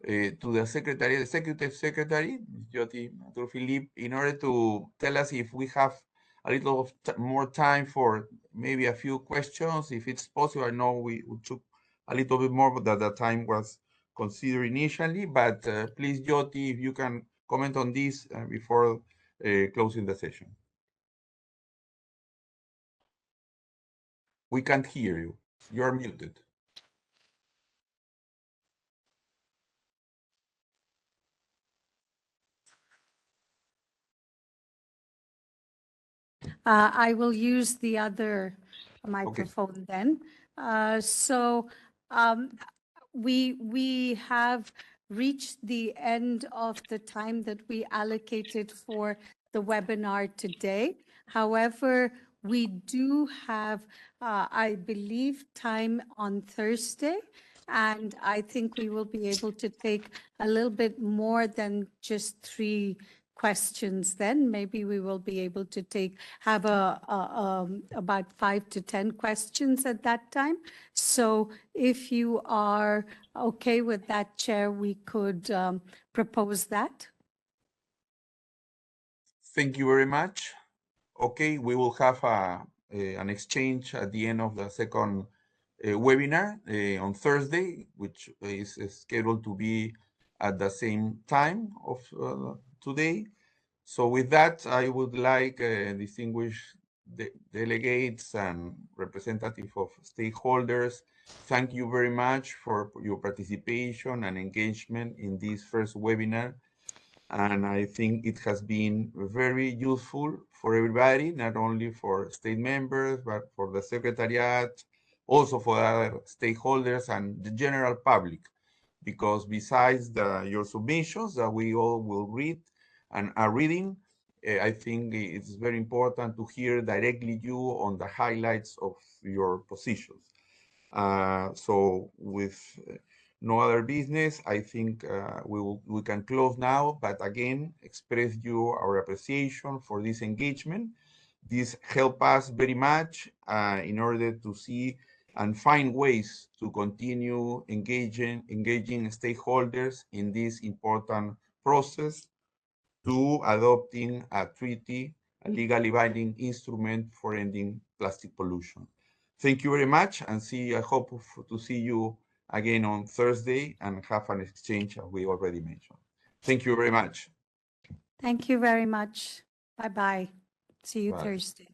to the Secretary, the Executive Secretary, Jyoti Mathur-Philippe, in order to tell us if we have a little more time for maybe a few questions, if it's possible. I know we took a little bit more than the time was considered initially, but please, Jyoti, if you can comment on this before closing the session. We can't hear you. You are muted. I will use the other microphone then. We have reached the end of the time that we allocated for the webinar today. However, we do have, I believe, time on Thursday, and I think we will be able to take a little bit more than just 3 questions then. Maybe we will be able to have about 5 to 10 questions at that time. So if you are okay with that, Chair, we could propose that. Thank you very much. Okay, we will have an exchange at the end of the second webinar on Thursday, which is scheduled to be at the same time of today. So with that, I would like distinguished delegates and representatives of stakeholders, thank you very much for your participation and engagement in this first webinar. And I think it has been very useful for everybody, not only for state members, but for the Secretariat, also for other stakeholders and the general public. Because besides your submissions that we all will read and are reading, I think it's very important to hear directly you on the highlights of your positions. So with no other business, I think we can close now, but again, express you our appreciation for this engagement. This helps us very much in order to see and find ways to continue engaging stakeholders in this important process to adopting a treaty, a legally binding instrument for ending plastic pollution. Thank you very much, and I hope to see you again on Thursday and have an exchange as we already mentioned. Thank you very much. Thank you very much. Bye-bye. See you Thursday.